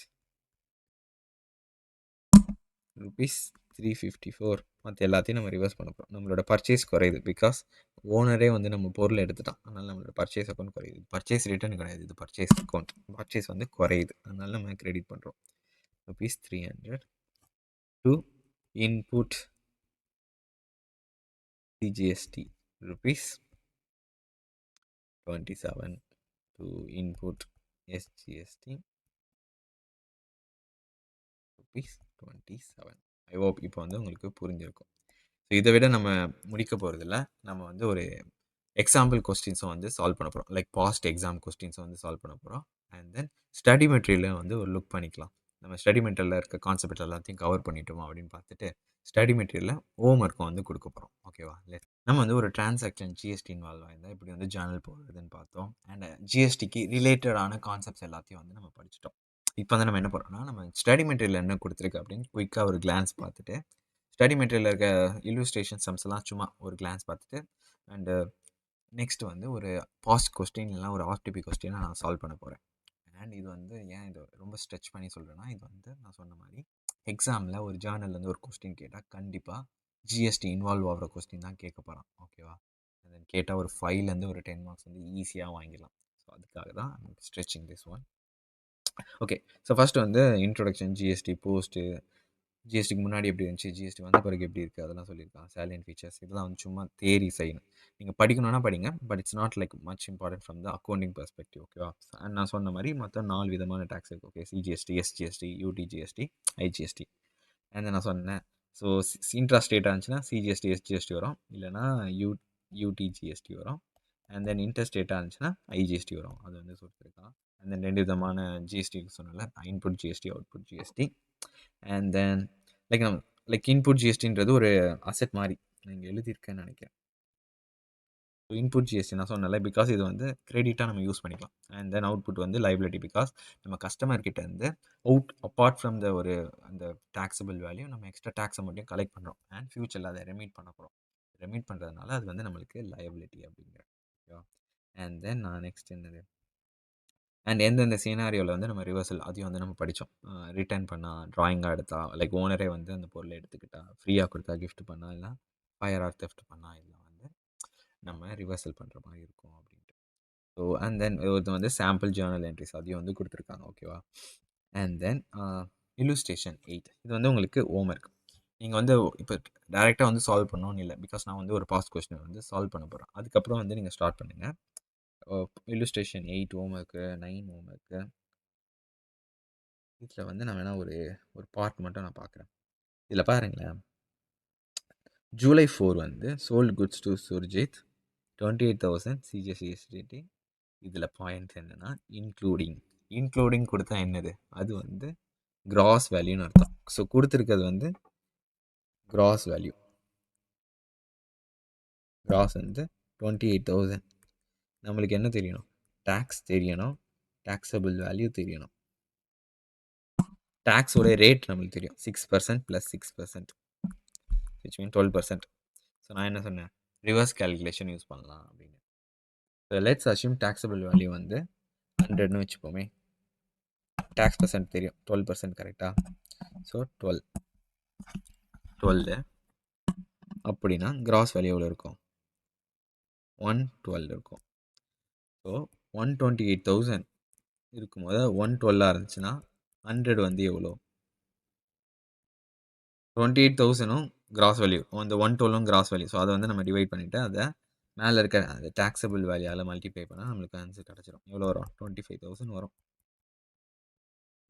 ரூபீஸ் 354 மத்த எல்லாத்தையும் நம்ம ரிவர்ஸ் பண்ண போறோம். நம்மளோட பர்ச்சேஸ் குறையுது. பிகாஸ் ஓனரே வந்து நம்ம பொருள் எடுத்துட்டான். அதனால நம்மளோட பர்ச்சேஸ் அக்கவுண்ட் குறையுது. பர்ச்சேஸ் ரிட்டர்ன் கிடையாது. இது பர்ச்சேஸ் அக்கவுண்ட். பர்ச்சேஸ் வந்து குறையுது. அதனால நம்ம கிரெடிட் பண்றோம். Rupees 300 to input CGST rupees 27 to input SGST rupees 27. I hope இப்போ வந்து உங்களுக்கு புரிஞ்சிருக்கும். ஸோ இதை விட நம்ம முடிக்க போகிறதில்ல. நம்ம வந்து ஒரு எக்ஸாம்பிள் கொஸ்டின்ஸும் வந்து சால்வ் பண்ண போகிறோம். லைக் பாஸ்ட் எக்ஸாம் கொஸ்டின்ஸும் வந்து சால்வ் பண்ண போகிறோம். அண்ட் தென் ஸ்டடி மெட்டீரியலை வந்து ஒரு லுக் பண்ணிக்கலாம். நம்ம ஸ்டடி மெட்டீரியலில் இருக்க கான்செப்ட் எல்லாத்தையும் கவர் பண்ணிட்டோமா அப்படின்னு பார்த்துட்டு ஸ்டடி மெட்டீரியலில் ஹோம் ஒர்க்கும் வந்து கொடுக்க போகிறோம். ஓகேவா? நம்ம வந்து ஒரு டிரான்சாக்ஷன் ஜிஎஸ்டி இன்வால்வ் ஆயிருந்தால் இப்படி வந்து ஜேர்னல் போடுறதுன்னு பார்த்தோம். அண்ட் ஜிஎஸ்டிக்கு ரிலேட்டடான கான்செப்ட்ஸ் எல்லாத்தையும் வந்து நம்ம படிச்சிட்டோம். இப்போ வந்து நம்ம என்ன பண்ணுறோம்னா, நம்ம ஸ்டடி மெட்டீரியல் என்ன கொடுத்துருக்கு அப்படின்னு குயிக்காக ஒரு கிளான்ஸ் பார்த்துட்டு, ஸ்டடி மெட்டீரியலில் இருக்க இல்லுஸ்ட்ரேஷன் சம்ஸ்லாம் சும்மா ஒரு கிளான்ஸ் பார்த்துட்டு, அண்டு நெக்ஸ்ட் வந்து ஒரு பாஸ்ட் கொஸ்டின் இல்லைனா ஒரு ஆர்டிபி கொஸ்டினை நான் சால்வ் பண்ண போகிறேன். அண்ட் இது வந்து ஏன் இது ரொம்ப ஸ்ட்ரெச் பண்ணி சொல்கிறேன்னா, இது வந்து நான் சொன்ன மாதிரி எக்ஸாமில் ஒரு ஜேர்னல்லேருந்து ஒரு கொஸ்டின் கேட்டால் கண்டிப்பாக ஜிஎஸ்டி இன்வால்வ் ஆகிற கொஸ்டின் தான் கேட்க போகிறான். ஓகேவா? தென் கேட்டால் ஒரு 5லேருந்து ஒரு 10 மார்க்ஸ் வந்து ஈஸியாக வாங்கிடலாம். ஸோ அதுக்காக தான் stretching this one. Okay. So first வந்து இன்ட்ரொடக்ஷன், ஜிஎஸ்டி, போஸ்ட்டு, ஜிஎஸ்டிக்கு முன்னாடி எப்படி இருந்துச்சு, ஜிஎஸ்டி வந்த பிறகு எப்படி இருக்குது அதெல்லாம் சொல்லியிருக்கான். சேலியன்ட் ஃபீச்சர்ஸ் இதெல்லாம் வந்து சும்மா தேரி செய்யணும். நீங்கள் படிக்கணும்னா படிங்க. But it's not like much important from the accounting perspective. ஓகேவா? அண்ட் நான் சொன்ன மாதிரி மொத்தம் 4 விதமான டேக்ஸ் இருக்குது. Okay, CGST, SGST, UTGST, IGST. And நான் சொன்னேன். ஸோ இன்ட்ரா ஸ்டேட்டாக இருந்துச்சுன்னா சிஜிஎஸ்டி, எஸ்ஜிஎஸ்டி வரும். இல்லைனா யூடிஜிஎஸ்டி வரும். அண்ட் தென் இன்டர் ஸ்டேட்டாக இருந்துச்சுன்னா ஐஜிஎஸ்டி வரும். அது வந்து சொல்லியிருக்கான். அண்ட் தென் 2 விதமான ஜிஎஸ்டி சொன்னல, input GST, output GST. And then நம்ம இன்புட் ஜிஎஸ்டின்றது ஒரு அசெட் மாதிரி நீங்கள் எழுதியிருக்கேன்னு நினைக்கிறேன். ஸோ இன்புட் ஜிஎஸ்டி நான் சொன்னல, பிகாஸ் இது வந்து கிரெடிட்டாக நம்ம யூஸ் பண்ணிக்கலாம். அண்ட் தென் அவுட்புட் வந்து லைபிலிட்டி, பிகாஸ் நம்ம கஸ்டமர் கிட்ட இருந்து அப்பார்ட் ஃப்ரம் த ஒரு அந்த டேக்ஸபிள் வேல்யூ நம்ம எக்ஸ்ட்ரா டேக்ஸ் அமௌண்ட்டையும் கலெக்ட் பண்ணுறோம். அண்ட் ஃபியூச்சரில் அதை ரெமீட் பண்ண போகிறோம். ரெமீட் பண்ணுறதுனால அது வந்து நம்மளுக்கு லைபிலிட்டி அப்படிங்கிற. ஓகேவா? அண்ட் தென் நான் நெக்ஸ்ட் என்னது, அண்ட் எந்தெந்த சீனாரியோவில் வந்து நம்ம ரிவர்சல் அதையும் வந்து நம்ம படித்தோம். ரிட்டர்ன் பண்ணால், ட்ராயிங்காக எடுத்தா, லைக் ஓனரே வந்து அந்த பொருளை எடுத்துக்கிட்டா, ஃப்ரீயாக கொடுத்தா, கிஃப்ட் பண்ணால், இல்லை ஃபயர் ஆர் தெஃப்ட் பண்ணால், இதெல்லாம் வந்து நம்ம ரிவர்சல் பண்ணுற மாதிரி இருக்கும் அப்படின்ட்டு. ஸோ அண்ட் தென் இது வந்து சாம்பிள் ஜேர்னல் என்ட்ரிஸ் அதையும் வந்து கொடுத்துருக்காங்க. ஓகேவா? அண்ட் தென் இல்லுஸ்ட்ரேஷன் 8 இது வந்து உங்களுக்கு ஹோம்ஒர்க். நீங்கள் வந்து இப்போ டேரெக்டாக வந்து சால்வ் பண்ணணும்னு இல்லை, பிகாஸ் நான் வந்து ஒரு பாஸ்ட் கொஸ்டின் வந்து சால்வ் பண்ண போகிறேன். அதுக்கப்புறம் வந்து நீங்கள் ஸ்டார்ட் பண்ணுங்கள். Illustration 8 homework, 9 homework. இதில் வந்து நான் வேணால் ஒரு பார்ட் மட்டும் நான் பார்க்குறேன். இதில் பாருங்களேன். ஜூலை 4 வந்து sold goods to Surjit 28,000 CGST. இதில் பாயிண்ட் என்னென்னா இன்க்ளூடிங் கொடுத்தா என்னது, அது வந்து கிராஸ் வேல்யூன்னு அர்த்தம். ஸோ கொடுத்துருக்கிறது வந்து கிராஸ் வேல்யூ. கிராஸ் வந்து 28,000. நம்மளுக்கு என்ன தெரியணும்? டேக்ஸ் தெரியணும், டேக்ஸபிள் வேல்யூ தெரியணும். டேக்ஸோட ரேட் நம்மளுக்கு தெரியும், 6% + 6%, விச் மீன் 12%. ஸோ நான் என்ன சொன்னேன், ரிவர்ஸ் கேல்குலேஷன் யூஸ் பண்ணலாம் அப்படின்னு. So let's assume taxable value வந்து 100ன்னு வச்சுப்போமே. டேக்ஸ் பர்சன்ட் தெரியும், 12% கரெக்டாக. ஸோ 12 அப்படின்னா கிராஸ் வேல்யூ எவ்வளோ இருக்கும்? 112 இருக்கும். ஸோ 128,000 இருக்கும்போது 112 இருந்துச்சுன்னா 100 வந்து எவ்வளோ? 28,000ம் கிராஸ் வேல்யூ, அந்த 112ம் கிராஸ் வேல்யூ. ஸோ அதை வந்து நம்ம டிவைட் பண்ணிவிட்டு அதை மேலே இருக்க அந்த டேக்ஸபிள் வேல்யூவில் மல்டிப்ளை பண்ணால் நம்மளுக்கு ஆன்சர் கிடச்சிரும். எவ்வளோ வரும்? 25,000 வரும்.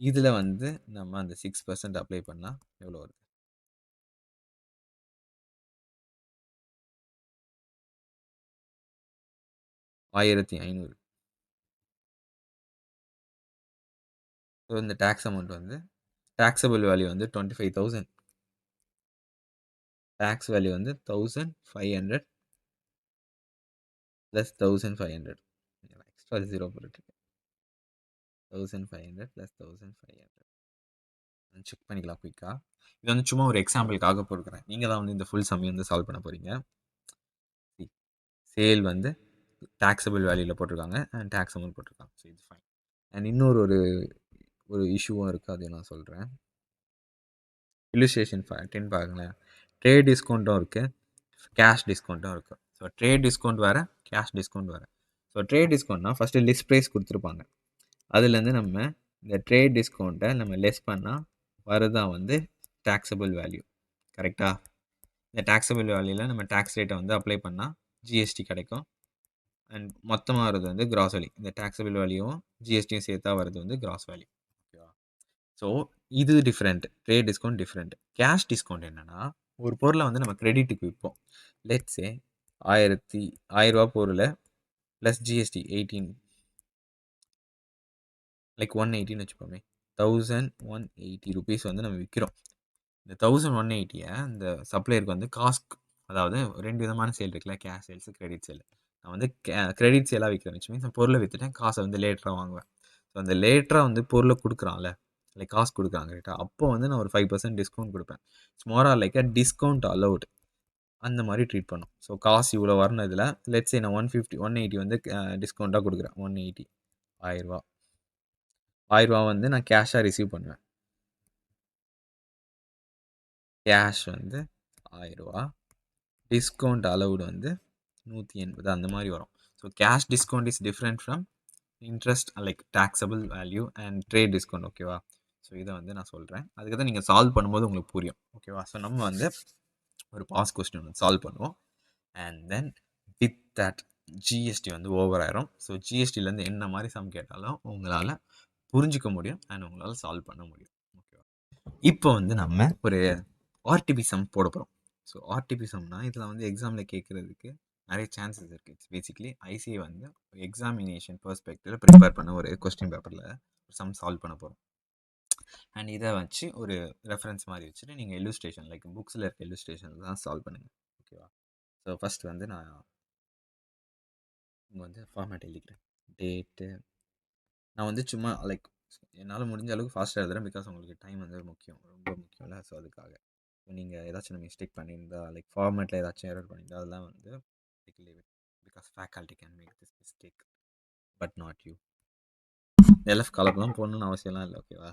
இதில் வந்து நம்ம அந்த 6% அப்ளை பண்ணால் எவ்வளோ வருது? 1,500. ஸோ இந்த டேக்ஸ் அமௌண்ட் வந்து டாக்ஸபிள் வேல்யூ வந்து 25,000. டேக்ஸ் வேல்யூ வந்து 1,500 ப்ளஸ் 1,500. எக்ஸ்ட்ரா 0 போட்டுருக்கு. 1,500 ப்ளஸ் 1,500 செக் பண்ணிக்கலாம் குயிக்கா. இது வந்து சும்மா ஒரு எக்ஸாம்பிளுக்காக போட்டுக்கிறேன். நீங்கள் தான் வந்து இந்த ஃபுல் சம்மையும் வந்து சால்வ் பண்ண போகிறீங்க. சேல் வந்து டாக்ஸபிள் வேல்யூவில் போட்டிருக்காங்க அண்ட் டேக்ஸ் அமௌண்ட் போட்டிருக்காங்க. ஸோ இது ஃபைன். அண்ட் இன்னொரு ஒரு இஷ்யூவும் இருக்குது, அதை நான் சொல்கிறேன். இல்லுஸ்ட்ரேஷன் 10 பாருங்களேன். ட்ரேட் டிஸ்கவுண்ட்டும் இருக்குது, கேஷ் டிஸ்கவுண்ட்டும் இருக்குது. ஸோ ட்ரேட் டிஸ்கவுண்ட் வேறு, கேஷ் டிஸ்கவுண்ட் வேறு. ஸோ ட்ரேட் டிஸ்கவுண்ட்னா ஃபஸ்ட்டு லிஸ்ட் ப்ரைஸ் கொடுத்துருப்பாங்க. அதுலேருந்து நம்ம இந்த ட்ரேட் டிஸ்கவுண்ட்டை நம்ம லெஸ் பண்ணால் வரதான் வந்து டாக்ஸபிள் வேல்யூ. கரெக்டாக? இந்த டாக்ஸபிள் வேல்யூவில் நம்ம டேக்ஸ் ரேட்டை வந்து அப்ளை பண்ணால் ஜிஎஸ்டி கிடைக்கும். அண்ட் மொத்தமாக வரது வந்து கிராஸ் வேல்யூ. இந்த டாக்ஸபிள் வேல்யூவும் ஜிஎஸ்டியும் சேர்த்தா வரது வந்து கிராஸ் வேல்யூ. ஓகேவா? ஸோ இது different. Trade discount different. Cash discount என்னென்னா, ஒரு பொருளை வந்து நம்ம கிரெடிட்டுக்கு விற்போம். லெட்ஸே 1,000 பொருளை ப்ளஸ் ஜிஎஸ்டி 18, லைக் 180ன்னு வச்சுப்போமே. 1,180 ருபீஸ் வந்து நம்ம விற்கிறோம். இந்த 1,180 இந்த சப்ளையருக்கு வந்து காஸ்ட், அதாவது 2 விதமான சேல் இருக்குல்ல, கேஷ் சேல்ஸ், கிரெடிட் சேல். நான் வந்து கிரெடிட் சேலாக விற்கிறேன், விச் மீன்ஸ் பொருளை விற்றுட்டேன், காசை வந்து லேட்டராக வாங்குவேன். ஸோ அந்த லேட்டராக வந்து பொருளை கொடுக்குறான்ல, லைக் காசு கொடுக்குறாங்க கரெக்டாக, அப்போ வந்து நான் ஒரு 5% டிஸ்கவுண்ட் கொடுப்பேன். It's more or like a discount allowed. அந்த மாதிரி ட்ரீட் பண்ணும். ஸோ காசு இவ்வளோ வரணும் இதில். லெட்ஸே நான் 150 180 வந்து டிஸ்கவுண்ட்டாக கொடுக்குறேன். 180 1000 1000 வந்து நான் கேஷாக ரிசீவ் பண்ணுவேன். கேஷ் வந்து 1000, டிஸ்கவுண்ட் அலவுடு வந்து 180 அந்த மாதிரி வரும். So cash discount is different from interest, like taxable value and trade discount. ஓகேவா? ஸோ இதை வந்து நான் சொல்கிறேன், அதுக்கு தான் நீங்கள் சால்வ் பண்ணும்போது உங்களுக்கு புரியும். ஓகேவா? ஸோ நம்ம வந்து ஒரு பாஸ் கொஸ்டின் வந்து சால்வ் பண்ணுவோம். And then with that GST வந்து ஓவர் ஆயிரும். ஸோ ஜிஎஸ்டிலேருந்து என்ன மாதிரி சம் கேட்டாலும் உங்களால் புரிஞ்சிக்க முடியும் அண்ட் உங்களால் சால்வ் பண்ண முடியும். ஓகேவா? இப்போ வந்து நம்ம ஒரு ஆர்டிபி சம் போட போகிறோம். ஸோ ஆர்டிபி சம்னா இதில் வந்து எக்ஸாமில் கேட்குறதுக்கு நிறைய சான்சஸ் இருக்குது. இட்ஸ் பேசிக்லி ஐசிஐ வந்து எக்ஸாமினேஷன் பெர்ஸ்பெக்டிவில் ப்ரிப்பேர் பண்ண ஒரு கொஸ்டின் பேப்பரில் சம் சால்வ் பண்ண போகிறோம். அண்ட் இதை வச்சு ஒரு ரெஃபரன்ஸ் மாதிரி வச்சுட்டு நீங்கள் இல்லுஸ்ட்ரேஷன், லைக் புக்ஸில் இருக்க இல்லுஸ்ட்ரேஷன் தான் சால்வ் பண்ணுங்கள். ஓகேவா? ஸோ ஃபஸ்ட் வந்து நான் இங்கே வந்து ஃபார்மேட் எழுதிக்கிறேன். டேட்டு நான் வந்து சும்மா லைக் என்னால் முடிஞ்ச அளவுக்கு ஃபாஸ்ட்டாக எழுதுறேன், பிகாஸ் உங்களுக்கு டைம் வந்து முக்கியம், ரொம்ப முக்கியம்ல. ஸோ அதுக்காக நீங்கள் ஏதாச்சும் மிஸ்டேக் பண்ணியிருந்தா, லைக் ஃபார்மேட்டில் ஏதாச்சும் எரர் பண்ணியிருந்தா, அதெல்லாம் வந்து because faculty can make this mistake but not you. LF காலப்பெல்லாம் போடணும்னு அவசியம்லாம் இல்லை. ஓகேவா?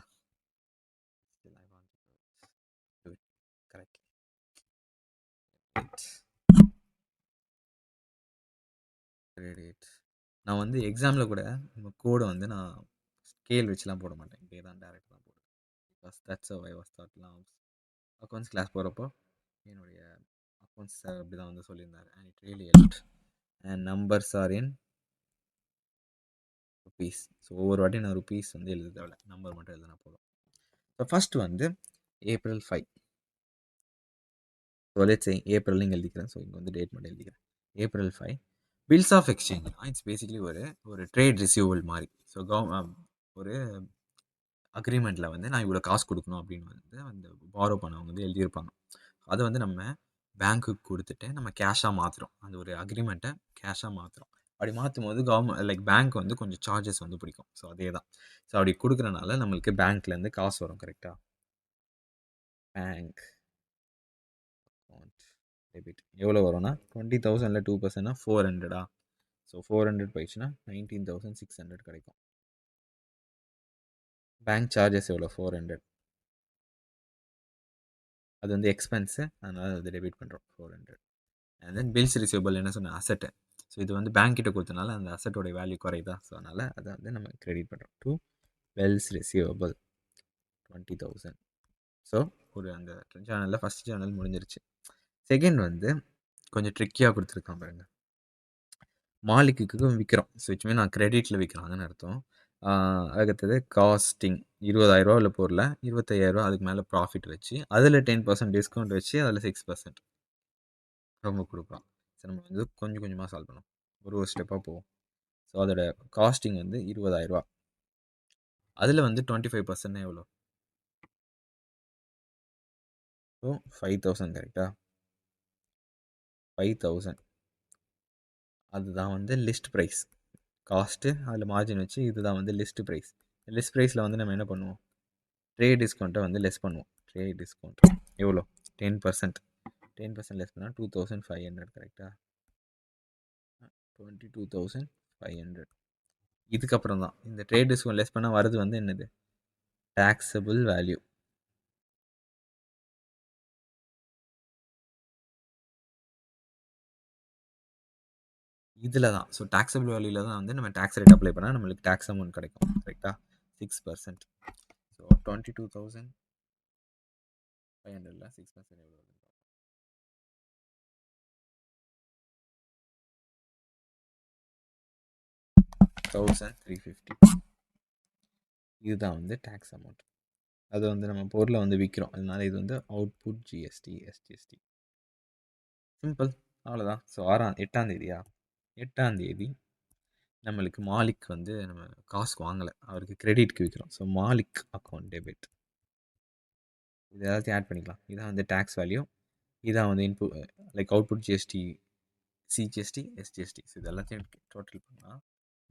கரெக்ட். நான் வந்து எக்ஸாமில் கூட நம்ம கோடை வந்து நான் ஸ்கேல் வச்சுலாம் போட மாட்டேன், இப்படியே தான் டேரெக்டாக தான் போடுவேன். பிகாஸ் தட்ஸ் ஐ வாஸ் தாட்லாம் அக்கௌண்ட்ஸ் கிளாஸ் போகிறப்போ என்னுடைய அக்கௌண்ட்ஸ் சார் அப்படி தான் வந்து சொல்லியிருந்தார். And it really helped. And numbers are in rupees. So ஒவ்வொரு வாட்டி நான் ருபீஸ் வந்து எழுத தேவையில்ல, நம்பர் மட்டும் எழுதினா போதும். ஸோ ஃபஸ்ட்டு வந்து April 5. So let's say April இங்கே எழுதிக்கிறேன். ஸோ இங்கே வந்து டேட் மட்டும் எழுதிக்கிறேன். April 5 bills of exchange. It's basically ஒரு ட்ரேட் ரிசீவபிள் மாதிரி. ஸோ ஒரு அக்ரிமெண்ட்டில் வந்து நான் இவ்வளோ காசு கொடுக்கணும் அப்படின்னு வந்து அந்த பாரோ பண்ணவங்க வந்து எழுதியிருப்பாங்க. அதை வந்து நம்ம பேங்க்குக்கு கொடுத்துட்டு நம்ம கேஷாக மாற்றுறோம். அந்த ஒரு அக்ரிமெண்ட்டை கேஷாக மாற்றுறோம். அப்படி மாற்றும் போது கவர்மெண்ட், லைக் பேங்க் வந்து கொஞ்சம் சார்ஜஸ் வந்து பிடிக்கும். ஸோ அதே தான். ஸோ அப்படி கொடுக்குறனால நம்மளுக்கு பேங்க்லேருந்து காசு வரும். கரெக்டாக? பேங்க் அக்கௌண்ட் டெபிட் எவ்வளோ வரும்னா 20,000 2%னா 400. ஸோ 400 போயிடுச்சுன்னா 19,600 கிடைக்கும். பேங்க் சார்ஜஸ் எவ்வளோ? 400. அது வந்து எக்ஸ்பென்ஸு, அதனால் அது டெபிட் பண்ணுறோம் 400. அண்ட் தென் பில்ஸ் ரிசீவபிள் என்ன சொன்ன அசட்டு. ஸோ இது வந்து பேங்க் கிட்ட கொடுத்தனால அந்த அசட்டோட வேல்யூ குறையுதா, ஸோ அதனால் அதை வந்து நம்ம கிரெடிட் பண்ணுறோம் டு பில்ஸ் ரிசீவபிள் 20,000. ஸோ ஒரு அந்த சேனலில் ஃபஸ்ட் சேனல் முடிஞ்சிருச்சு. செகண்ட் வந்து கொஞ்சம் ட்ரிக்கியாக கொடுத்துருக்கான் பாருங்க. மாலிக்குக்கும் விற்கிறோம். ஸோ இச்சுமே நான் கிரெடிட்டில் விற்கிறாங்கன்னு அர்த்தம். அடுத்தது காஸ்டிங் 20,000 உள்ள பொருளை 25,000 அதுக்கு மேலே ப்ராஃபிட் வச்சு அதில் 10% டிஸ்கவுண்ட் வச்சு அதில் 6% ரொம்ப கொடுக்குறோம். ஸோ நம்ம வந்து கொஞ்சம் கொஞ்சமாக சால்வ் பண்ணோம், ஒரு ஸ்டெப்பாக போவோம். ஸோ அதோட காஸ்டிங் வந்து 20,000. அதில் வந்து 25% எவ்வளோ? ஸோ 5000 கரெக்டா? 5000 அதுதான் வந்து லிஸ்ட் ப்ரைஸ். காஸ்ட்டு அதில் மார்ஜின் வச்சு இதுதான் வந்து லிஸ்ட் ப்ரைஸ். லிஸ்ட் ப்ரைஸில் வந்து நம்ம என்ன பண்ணுவோம்? ட்ரேட் டிஸ்கவுண்ட்டை வந்து லெஸ் பண்ணுவோம். ட்ரேட் டிஸ்கவுண்ட் எவ்வளோ? 10%. 10% லெஸ் பண்ணால் 2500 கரெக்டாக? 22,500. இதுக்கப்புறம் தான் இந்த ட்ரேட் டிஸ்கவுண்ட் லெஸ் பண்ணால் வரது வந்து என்னது? Taxable value. இதில் தான். ஸோ டேக்ஸபிள் வேல்யூவில் தான் வந்து நம்ம டேக்ஸ் ரேட் அப்ளை பண்ணால் நம்மளுக்கு டேக்ஸ் அமௌண்ட் கிடைக்கும் கரெக்டாக? 6%. ஸோ 22,500ல் 6% எவ்வளோ வருது? 1350. இதுதான் வந்து டேக்ஸ் அமௌண்ட். அது வந்து நம்ம பொருளை வந்து விற்கிறோம். அதனால இது வந்து அவுட்புட் ஜிஎஸ்டி எஸ்ஜிஎஸ்டி. சிம்பிள். அவ்வளோதான். ஸோ 8ஆம் தேதியா? 8ஆம் தேதி நம்மளுக்கு மாலிக் வந்து நம்ம காசு வாங்கலை, அவருக்கு கிரெடிட்க்கு விற்கிறோம். So Malik account debit. இது எல்லாத்தையும் ஆட் பண்ணிக்கலாம். இதான் வந்து டேக்ஸ் வேல்யூ. இதான் வந்து like output GST, CGST, SGST. So இது எல்லாத்தையும் டோட்டல் பண்ணலாம்.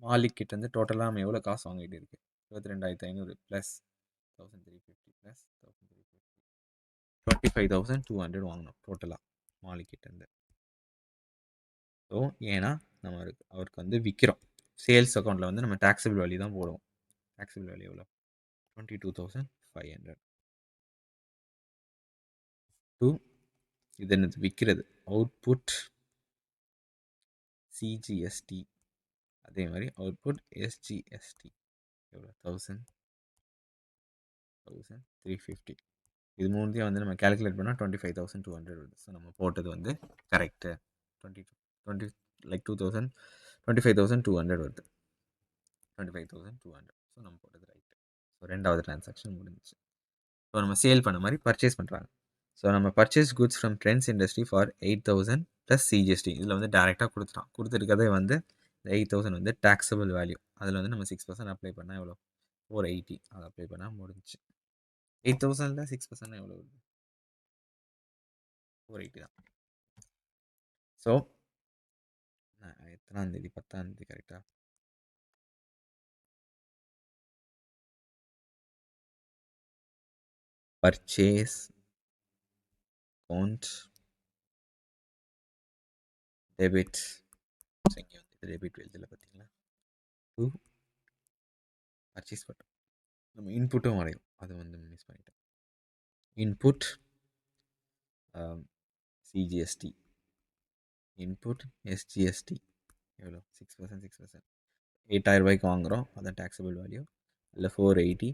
மாலிக் கிட்ட வந்து டோட்டலாக நம்ம எவ்வளோ காசு வாங்கிட்டு இருக்கு? 22,500 ப்ளஸ் 1350 ப்ளஸ் 1350 25,200 வாங்கணும் டோட்டலாக மாலிக் கிட்டேருந்து. ஸோ ஏன்னா நம்ம அவருக்கு வந்து விற்கிறோம். சேல்ஸ் அக்கௌண்ட்டில் வந்து நம்ம டேக்ஸபிள் வேல்யூ தான் போடுவோம். டேக்ஸபிள் வேல்யூ எவ்வளோ? 22,500 டூ இது என்னது? விற்கிறது. Output CGST. அதே மாதிரி அவுட்புட் எஸ்ஜிஎஸ்டி எவ்வளோ? 1,350. இது மூணுத்தையும் வந்து நம்ம கேல்குலேட் பண்ணால் 25,200 வருது. ஸோ நம்ம போட்டது வந்து கரெக்டு. 20 லைக் 25,200 வருது. 25,200. ஸோ நம்ம போட்டது ரைட்டு. ஸோ ரெண்டாவது டிரான்சாக்ஷன் முடிஞ்சிச்சு. ஸோ நம்ம சேல் பண்ண மாதிரி பர்ச்சேஸ் பண்ணுறாங்க. ஸோ நம்ம purchase goods from trends industry for 8,000 plus CGST. இதில் வந்து டேரெக்டாக கொடுத்துட்டான். கொடுத்துருக்கதே வந்து 8,000 வந்து டேக்ஸபிள் வேல்யூ. அதில் வந்து நம்ம 6% அப்ளை பண்ணால் எவ்வளோ? 480. அதை அப்ளை பண்ணால் முடிஞ்சிச்சு. 8,000ல் 6% எவ்வளோ வருது? 480 தான். ஸோ எத்தனாம் தேதி? 10ஆம் தேதி கரெக்டாக? Purchase account debit. இங்கே வந்து டெபிட் எழுதல பார்த்தீங்களா? டூ பர்ச்சேஸ் பண்ணுறோம். நம்ம இன்புட்டும் வரையும், அதை வந்து மிஸ் பண்ணிட்டோம். இன்புட் சிஜிஎஸ்டி, இன்புட் எஸ்ஜிஎஸ்டி எவ்வளோ? 6%. 6%. 8,000 ரூபாய்க்கு வாங்குகிறோம், அதான் டேக்ஸபிள் வேல்யூ. இல்லை 480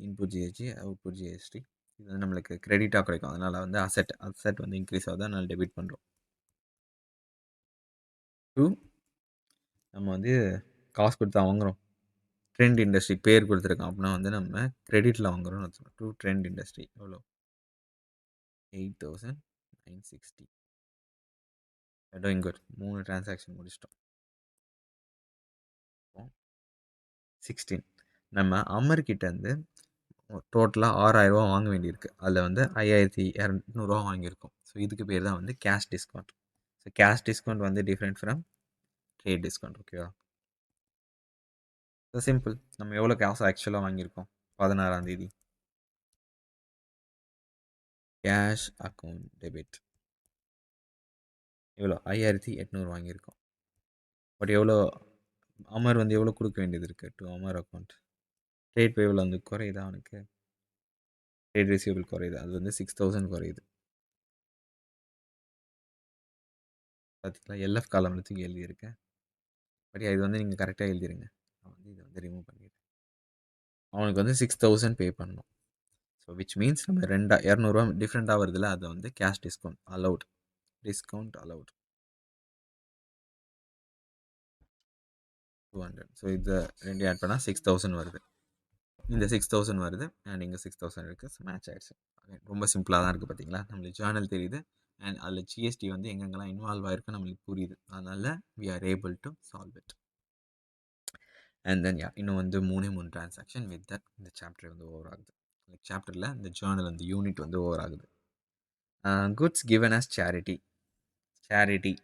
இன்புட் ஜிஎஸ்டி, அவுட்புட் ஜிஎஸ்டி. இது வந்து நம்மளுக்கு கிரெடிட்டாக கிடைக்கும். அதனால் வந்து அசெட் வந்து இன்க்ரீஸ் ஆகுது, அதனால் டெபிட் பண்ணுறோம். டூ நம்ம வந்து காசு கொடுத்து வாங்குகிறோம். ட்ரெண்ட் இண்டஸ்ட்ரி பேர் கொடுத்துருக்கோம் அப்படின்னா வந்து நம்ம கிரெடிட்டில் வாங்குகிறோம்னு வச்சுக்கோங்க. டூ ட்ரெண்ட் இண்டஸ்ட்ரி எவ்வளோ? 8,960. Doing good. 3 டிரான்சாக்ஷன் முடிச்சிட்டோம். 16 நம்ம அமர்கிட்ட இருந்து டோட்டலாக 6,000 ரூபா வாங்க வேண்டியிருக்கு. அதில் வந்து 5,200 வாங்கியிருக்கோம். ஸோ இதுக்கு பேர் தான் வந்து cash discount. So cash discount வந்து டிஃப்ரெண்ட் ஃப்ரம் ட்ரேட் டிஸ்கவுண்ட். ஓகேவா? So simple. நம்ம எவ்வளோ காசு ஆக்சுவலாக வாங்கியிருக்கோம்? 16ஆம் தேதி கேஷ் அக்கௌண்ட் டெபிட் எவ்வளோ? 5,800 வாங்கியிருக்கோம். பட் எவ்வளோ அமர் வந்து எவ்வளோ கொடுக்க வேண்டியது இருக்குது to Amar account? Trade payable வந்து குறையுதா அவனுக்கு? ட்ரேட் ரிசீவபிள் குறையுது. அது வந்து 6,000 குறையுது. பார்த்தீங்களா? எல்எஃப் காலம்ல தூக்கி எழுதியிருக்கேன். பட் இது வந்து நீங்கள் கரெக்டாக எழுதிருங்க. நான் வந்து இதை வந்து ரிமூவ் பண்ணிடுறேன். அவனுக்கு வந்து 6,000 பே பண்ணணும். ஸோ விச் மீன்ஸ் நம்ம 200 டிஃப்ரெண்ட்டாக வருதுல்ல, அதை வந்து cash discount allowed. Discount allowed 200. So இதை ரெண்டு ஆட் பண்ணால் 6,000 வருது. இந்த 6,000 வருது அண்ட் இங்கே 6,000 இருக்குது. மேட்ச் ஆகிடுச்சு. ரொம்ப சிம்பிளாக தான் இருக்குது. பார்த்தீங்களா? நம்மளுக்கு ஜேர்னல் தெரியுது அண்ட் அதில் ஜிஎஸ்டி வந்து எங்கெங்கெல்லாம் இன்வால்வ் ஆகிருக்கு நம்மளுக்கு புரியுது. அதனால் we are able to solve it. And then இன்னும் வந்து 3 டிரான்சாக்ஷன் வித் தட் இந்த சாப்டர் வந்து ஓவர் ஆகுது. சாப்டரில் இந்த ஜேர்னல் அந்த யூனிட் வந்து ஓவர் ஆகுது. Goods given as charity.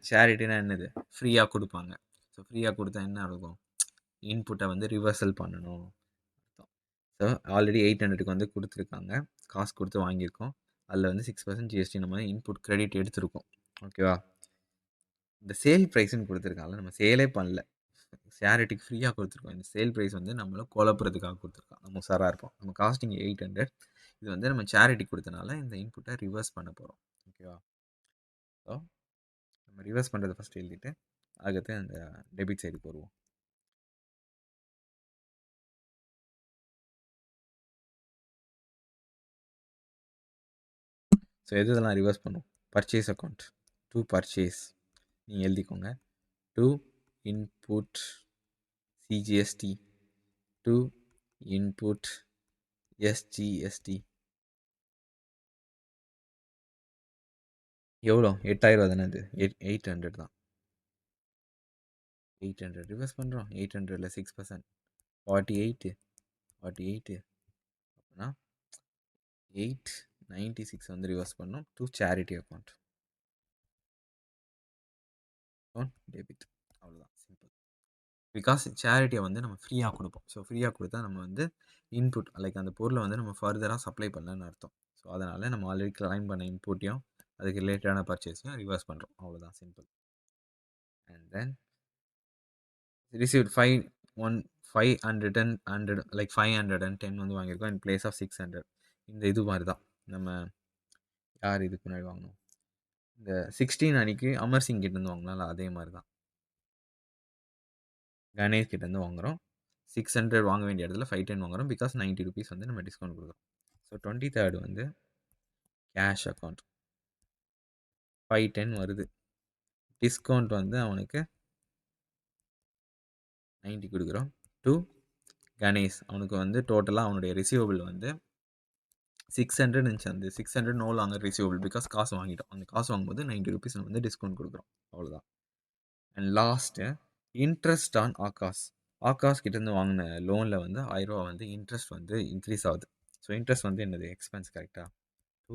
சேரிட்டினா என்னது? ஃப்ரீயாக கொடுப்பாங்க. ஸோ ஃப்ரீயாக கொடுத்தா என்ன ஆகும்? இன்புட்டை வந்து ரிவர்சல் பண்ணணும். ஸோ ஆல்ரெடி 800க்கு வந்து கொடுத்துருக்காங்க, காசு கொடுத்து வாங்கியிருக்கோம். அதில் வந்து 6% ஜிஎஸ்டி நம்ம இன்புட் கிரெடிட் எடுத்திருக்கோம். ஓகேவா? இந்த சேல் ப்ரைஸ்ன்னு கொடுத்துருக்காங்கல்ல, நம்ம சேலே பண்ணல, சேரிட்டிக்கு ஃப்ரீயாக கொடுத்துருக்கோம். இந்த சேல் ப்ரைஸ் வந்து நம்மளை குழப்புறதுக்காக கொடுத்துருக்கோம். நம்ம உஷாராக இருப்போம். நம்ம காஸ்டிங் 800, இது வந்து நம்ம சேரிட்டி கொடுத்தனால இந்த இன்புட்டை ரிவர்ஸ் பண்ண போகிறோம். ஓகேவா? ஸோ நம்ம ரிவர்ஸ் பண்ணுறதை ஃபஸ்ட்டு எழுதிட்டு அதுக்கடுத்து அந்த டெபிட் சைடுக்கு வருவோம். ஸோ எதெல்லாம் ரிவர்ஸ் பண்ணும்? பர்ச்சேஸ் அக்கௌண்ட் டு பர்ச்சேஸ் நீங்கள் எழுதிக்கோங்க. To input CGST to input SGST. எவ்வளோ? 8000 தானே? அது 800 தான். 800 ரிவர்ஸ் பண்ணுறோம். 800ல் 6% 48 அப்படின்னா 896 வந்து ரிவர்ஸ் பண்ணோம் டு சேரிட்டி அக்கௌண்ட் டெபிட். அவ்வளோதான், சிம்பிள். பிகாஸ் சேரிட்டியை வந்து நம்ம ஃப்ரீயாக கொடுப்போம். ஸோ ஃப்ரீயாக கொடுத்தா நம்ம வந்து இன்புட் லைக் அந்த பொருளை வந்து நம்ம ஃபர்தராக சப்ளை பண்ணலன்னு அர்த்தம். ஸோ அதனால் நம்ம ஆல்ரெடி கிளைம் பண்ண இன்புட்டையும் அதுக்கு ரிலேட்டடான பர்ச்சேஸையும் ரிவர்ஸ் பண்ணுறோம். அவ்வளோதான், simple. And then received 510 like 510 வந்து வாங்கியிருக்கோம் இன் பிளேஸ் ஆஃப் 600. இந்த இது மாதிரி தான் நம்ம யார் இதுக்கு முன்னாடி வாங்கணும், இந்த 16 அன்னைக்கு அமர் சிங் கிட்டேருந்து வாங்கினால அதே மாதிரி தான் கணேஷ் கிட்டேருந்து வாங்குகிறோம். 600 வாங்க வேண்டிய இடத்துல 510 வாங்குகிறோம். பிகாஸ் 90 rupees வந்து நம்ம டிஸ்கவுண்ட் கொடுக்குறோம். ஸோ 23rd வந்து கேஷ் அக்கௌண்ட் 510 வருது. டிஸ்கவுண்ட் வந்து அவனுக்கு 90 கொடுக்குறோம். டு கணேஷ் அவனுக்கு வந்து டோட்டலாக அவனுடைய ரிசீவபிள் வந்து 600 இருந்துச்சு. அந்த 600 நோ லாங்கர் ரிசீவபிள் பிகாஸ் காசு வாங்கிட்டோம். அந்த காசு வாங்கும்போது 90 rupees நம்ம வந்து டிஸ்கவுண்ட் கொடுக்குறோம். அவ்வளோதான். And last interest on Akash கிட்டேருந்து வாங்கின லோனில் வந்து 1000 ரூபா வந்து இன்ட்ரெஸ்ட் வந்து இன்க்ரீஸ் ஆகுது. ஸோ இன்ட்ரெஸ்ட் வந்து என்னது? எக்ஸ்பென்ஸ். கரெக்டாக? ஸோ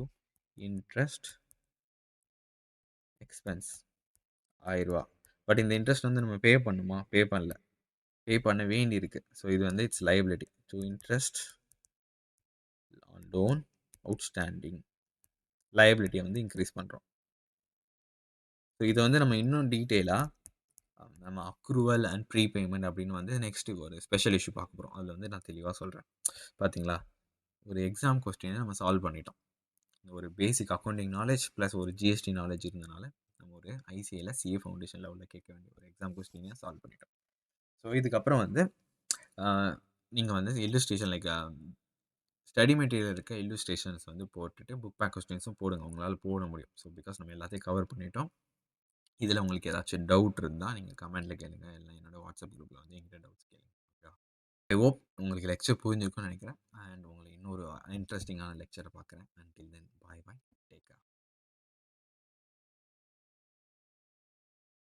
இன்ட்ரெஸ்ட் எக்ஸ்பென்ஸ் 1000 ரூபா. பட் இந்த இன்ட்ரெஸ்ட் வந்து நம்ம பே பண்ணுமா? பே பண்ணல, பே பண்ண வேண்டி இருக்கு. ஸோ இது வந்து it's liability. So interest on loan outstanding லைபிலிட்டியை வந்து இன்க்ரீஸ் பண்ணுறோம். ஸோ இதை வந்து நம்ம இன்னும் டீட்டெயிலாக நம்ம அக்ரூவல் அண்ட் ப்ரீபேமெண்ட் அப்படின்னு வந்து நெக்ஸ்ட்டு ஒரு ஸ்பெஷல் இஷ்யூ பார்க்க போகிறோம். அதில் வந்து நான் தெளிவாக சொல்கிறேன். பார்த்தீங்களா, ஒரு எக்ஸாம் கொஸ்டினை நம்ம சால்வ் பண்ணிட்டோம். ஒரு பேசிக் அக்கௌண்டிங் நாலேஜ் ப்ளஸ் ஒரு ஜிஎஸ்டி நாலேஜ் இருந்தனால நம்ம ஒரு ஐசிஐயில் சிஏ ஃபவுண்டேஷன் லெவலில் கேட்க வேண்டிய ஒரு எக்ஸாம் கொஸ்டினை சால்வ் பண்ணிட்டோம். ஸோ இதுக்கப்புறம் வந்து நீங்கள் வந்து இல்லுஸ்ட்ரேஷன் லைக் ஸ்டடி மெட்டீரியல் இருக்க இல்லுஸ்ட்ரேஷன்ஸ் வந்து போட்டுட்டு புக் பேக் கொஸ்டின்ஸும் போடுங்க, உங்களால் போட முடியும். ஸோ பிகாஸ் நம்ம எல்லாத்தையும் கவர் பண்ணிட்டோம். இதில் உங்களுக்கு ஏதாச்சும் டவுட் இருந்தால் நீங்கள் கமெண்ட்டில் கேளுங்க, இல்லை என்னோட வாட்ஸ்அப் குரூப்பில் வந்து எங்கிட்ட டவுட்ஸ் கேளுங்க. ஓகே, ஐ ஹோப் உங்களுக்கு லெக்சர் புரிஞ்சிருக்கும்னு நினைக்கிறேன். அண்ட் உங்களை இன்னொரு இன்ட்ரெஸ்டிங்கான லெக்சரை பார்க்குறேன். அன்டில் தென் பாய் பாய், டேக் கேர்.